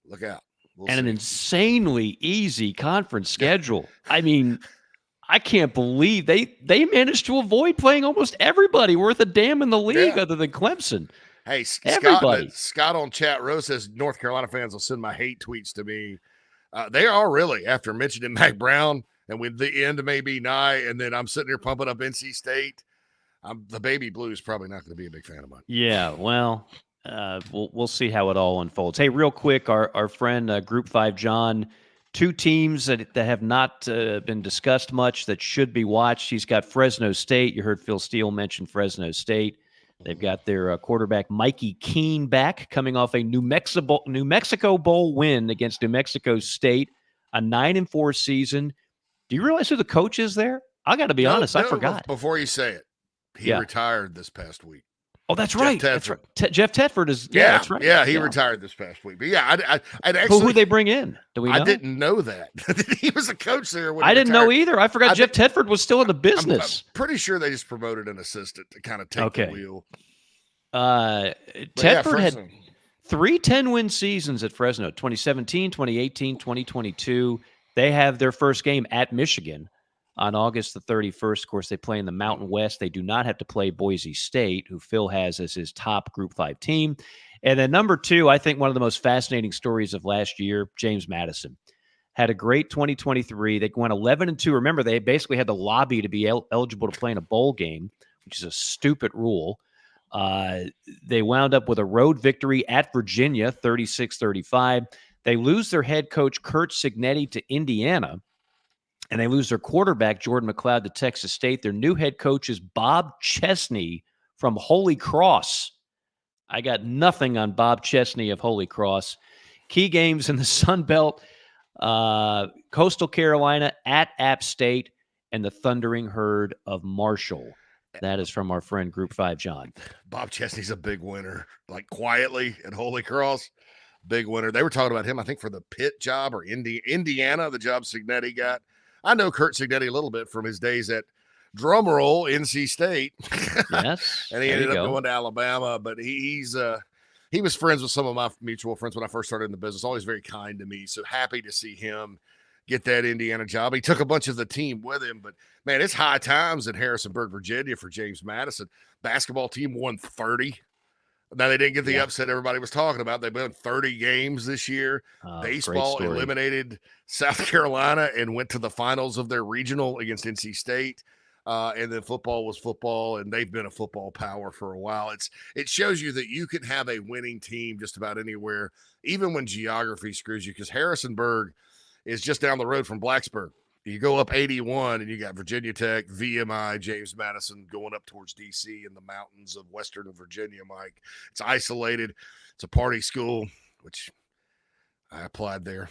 Look out. An insanely easy conference schedule. I mean, I can't believe they managed to avoid playing almost everybody worth a damn in the league other than Clemson. Hey, Scott on chat row says North Carolina fans will send my hate tweets to me. They are really, after mentioning Mac Brown, and with the end may be nigh, and then I'm sitting here pumping up NC State. The baby blue is probably not going to be a big fan of mine. Yeah, well, we'll see how it all unfolds. Hey, real quick, our friend Group 5 John, two teams that have not been discussed much that should be watched. He's got Fresno State. You heard Phil Steele mention Fresno State. They've got their quarterback Mikey Keene back, coming off a New Mexico Bowl win against New Mexico State, a 9-4 season. Do you realize who the coach is there? I got to be honest, I forgot. Before you say it, he retired this past week. Oh, that's right. That's right. Jeff Tedford is. Yeah, that's right. Yeah, he retired this past week. But yeah, I'd actually. Who they bring in? Do we know? I didn't know that he was a coach there. When I didn't know either. I forgot Jeff Tedford was still in the business. I'm pretty sure they just promoted an assistant to kind of take the wheel. Tedford had 3 10-win seasons at Fresno: 2017, 2018, 2022. They have their first game at Michigan on August the 31st. Of course, they play in the Mountain West. They do not have to play Boise State, who Phil has as his top Group 5 team. And then number 2, I think one of the most fascinating stories of last year, James Madison. Had a great 2023. They went 11-2. Remember, they basically had the lobby to be eligible to play in a bowl game, which is a stupid rule. They wound up with a road victory at Virginia, 36-35. They lose their head coach, Kurt Cignetti, to Indiana, and they lose their quarterback, Jordan McLeod, to Texas State. Their new head coach is Bob Chesney from Holy Cross. I got nothing on Bob Chesney of Holy Cross. Key games in the Sun Belt, Coastal Carolina at App State, and the Thundering Herd of Marshall. That is from our friend Group 5, John. Bob Chesney's a big winner, like quietly at Holy Cross. Big winner. They were talking about him, I think, for the Pitt job or Indiana, the job Cignetti got. I know Kurt Cignetti a little bit from his days at drumroll NC State. Yes. And he ended up going to Alabama, but he was friends with some of my mutual friends when I first started in the business, always very kind to me. So happy to see him get that Indiana job. He took a bunch of the team with him, but man, it's high times in Harrisonburg, Virginia for James Madison. Basketball team won 30. Now, they didn't get the upset everybody was talking about. They've won 30 games this year. Baseball eliminated South Carolina and went to the finals of their regional against NC State. And then football was football, and they've been a football power for a while. It shows you that you can have a winning team just about anywhere, even when geography screws you, because Harrisonburg is just down the road from Blacksburg. You go up 81 and you got Virginia Tech, VMI, James Madison going up towards DC in the mountains of Western Virginia, Mike. It's isolated. It's a party school, which I applied there.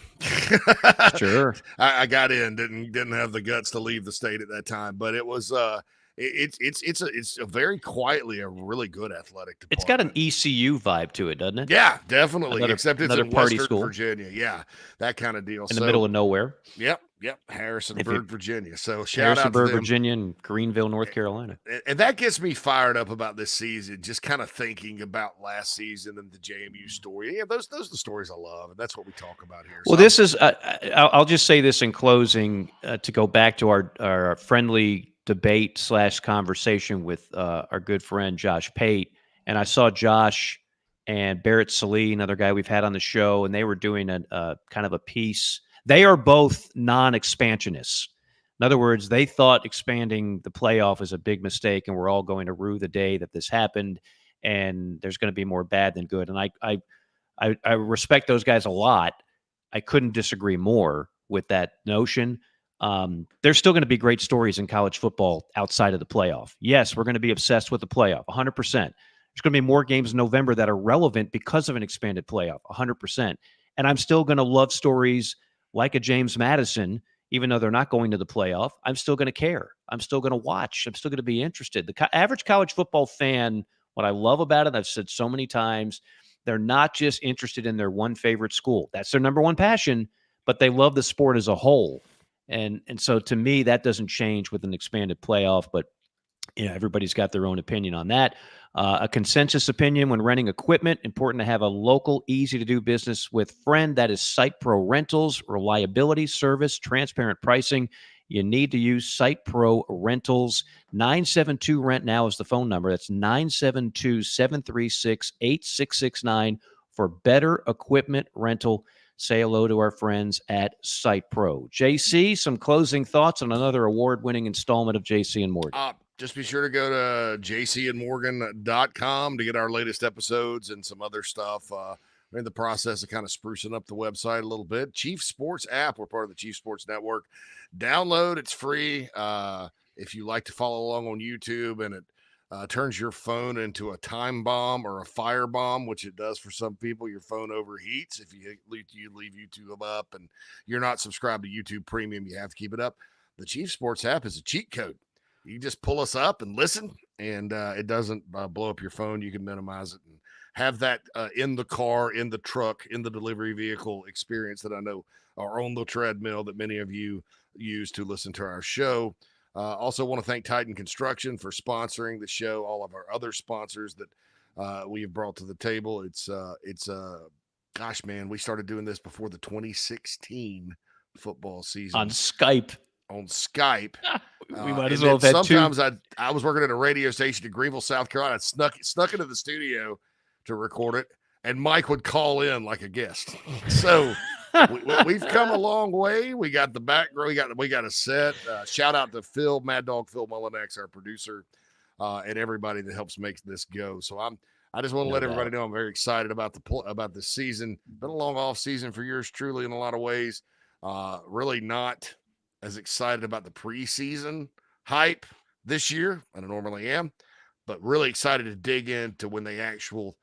Sure. I got in, didn't have the guts to leave the state at that time, but it was it's a very quietly a really good athletic department. It's got an ECU vibe to it, doesn't it? Yeah, definitely. Except it's in party Western school. Virginia. Yeah, that kind of deal. In the middle of nowhere. Yep. Harrisonburg, Virginia. So shout out to them. Virginia, and Greenville, North Carolina. And that gets me fired up about this season, just kind of thinking about last season and the JMU story. Yeah, those are the stories I love, and that's what we talk about here. Well, this is I'll just say this in closing to go back to our friendly debate / conversation with our good friend Josh Pate. And I saw Josh and Barrett Salee, another guy we've had on the show, and they were doing a kind of a piece. They are both non-expansionists. In other words, they thought expanding the playoff is a big mistake, and we're all going to rue the day that this happened, and there's going to be more bad than good. And I respect those guys a lot. I couldn't disagree more with that notion. There's still going to be great stories in college football outside of the playoff. Yes, we're going to be obsessed with the playoff, 100%. There's going to be more games in November that are relevant because of an expanded playoff, 100%. And I'm still going to love stories like a James Madison, even though they're not going to the playoff. I'm still going to care. I'm still going to watch. I'm still going to be interested. The average college football fan, what I love about it, I've said so many times, they're not just interested in their one favorite school. That's their number one passion, but they love the sport as a whole. And so to me, that doesn't change with an expanded playoff, but everybody's got their own opinion on that. A consensus opinion when renting equipment, important to have a local, easy-to-do business with friend. That is Site Pro Rentals. Reliability, service, transparent pricing. You need to use Site Pro Rentals. 972-RENT now is the phone number. That's 972-736-8669 for better equipment rental. Say hello to our friends at Site Pro. JC, some closing thoughts on another award-winning installment of JC and Morgan. Just be sure to go to jcandmorgan.com to get our latest episodes and some other stuff. We're in the process of kind of sprucing up the website a little bit. Chief Sports app. We're part of the Chief Sports Network. Download. It's free. If you like to follow along on YouTube and it turns your phone into a time bomb or a fire bomb, which it does for some people, your phone overheats. If you leave YouTube up and you're not subscribed to YouTube Premium, you have to keep it up. The Chief Sports app is a cheat code. You just pull us up and listen, and it doesn't blow up your phone. You can minimize it and have that in the car, in the truck, in the delivery vehicle experience that I know are on the treadmill that many of you use to listen to our show. Also want to thank Titan Construction for sponsoring the show, all of our other sponsors that we have brought to the table. Gosh, man, we started doing this before the 2016 football season. On Skype. We might as well have had sometimes I was working at a radio station in Greenville, South Carolina. I snuck into the studio to record it, and Mike would call in like a guest. So we've come a long way. We got the background. We got a set. Shout out to Phil, Mad Dog Phil Mullinex, our producer, and everybody that helps make this go. So I just want to let everybody know I'm very excited about this season. Been a long off season for yours truly in a lot of ways. Really not as excited about the preseason hype this year, and I normally am, but really excited to dig into when the actual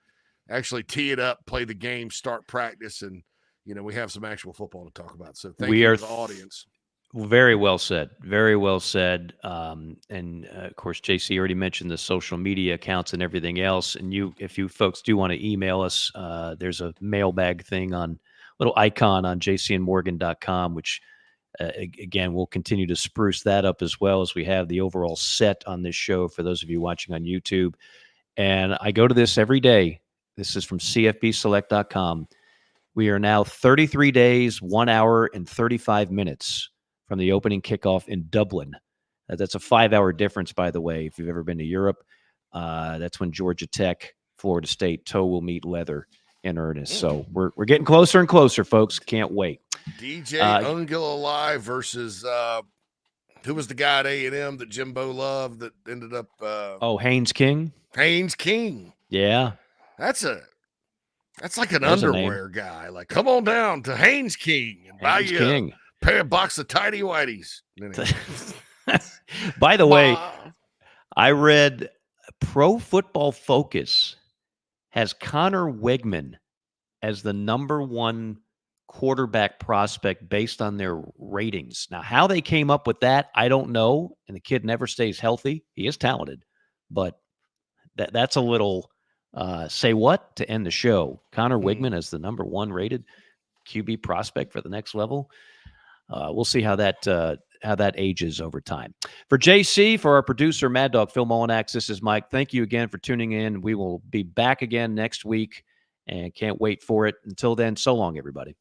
actually tee it up, play the game, start practice, and we have some actual football to talk about. So thank you to the audience. Very well said. Very well said. Of course, JC already mentioned the social media accounts and everything else. And if you folks do want to email us, there's a mailbag thing little icon on jcandmorgan.com, which again, we'll continue to spruce that up as well as we have the overall set on this show for those of you watching on YouTube. And I go to this every day. This is from cfbselect.com. We are now 33 days, 1 hour, and 35 minutes from the opening kickoff in Dublin. That's a 5-hour difference, by the way, if you've ever been to Europe. That's when Georgia Tech, Florida State, toe will meet leather in earnest. So we're getting closer and closer, folks. Can't wait. DJ Ungulalive versus who was the guy at A&M that Jimbo loved that ended up Haynes King. Haynes King. Yeah. That's like an underwear guy. Like, come on down to Haynes King and buy you a box of tidy whities. By the way, I read Pro Football Focus has Connor Wegman as the number one quarterback prospect based on their ratings. Now, how they came up with that, I don't know. And the kid never stays healthy. He is talented, but that's a little say what to end the show. Connor Wegman as the number one rated QB prospect for the next level. We'll see how that ages over time. For JC, for our producer, Mad Dog Phil Molinax, this is Mike. Thank you again for tuning in. We will be back again next week and can't wait for it. Until then, so long, everybody.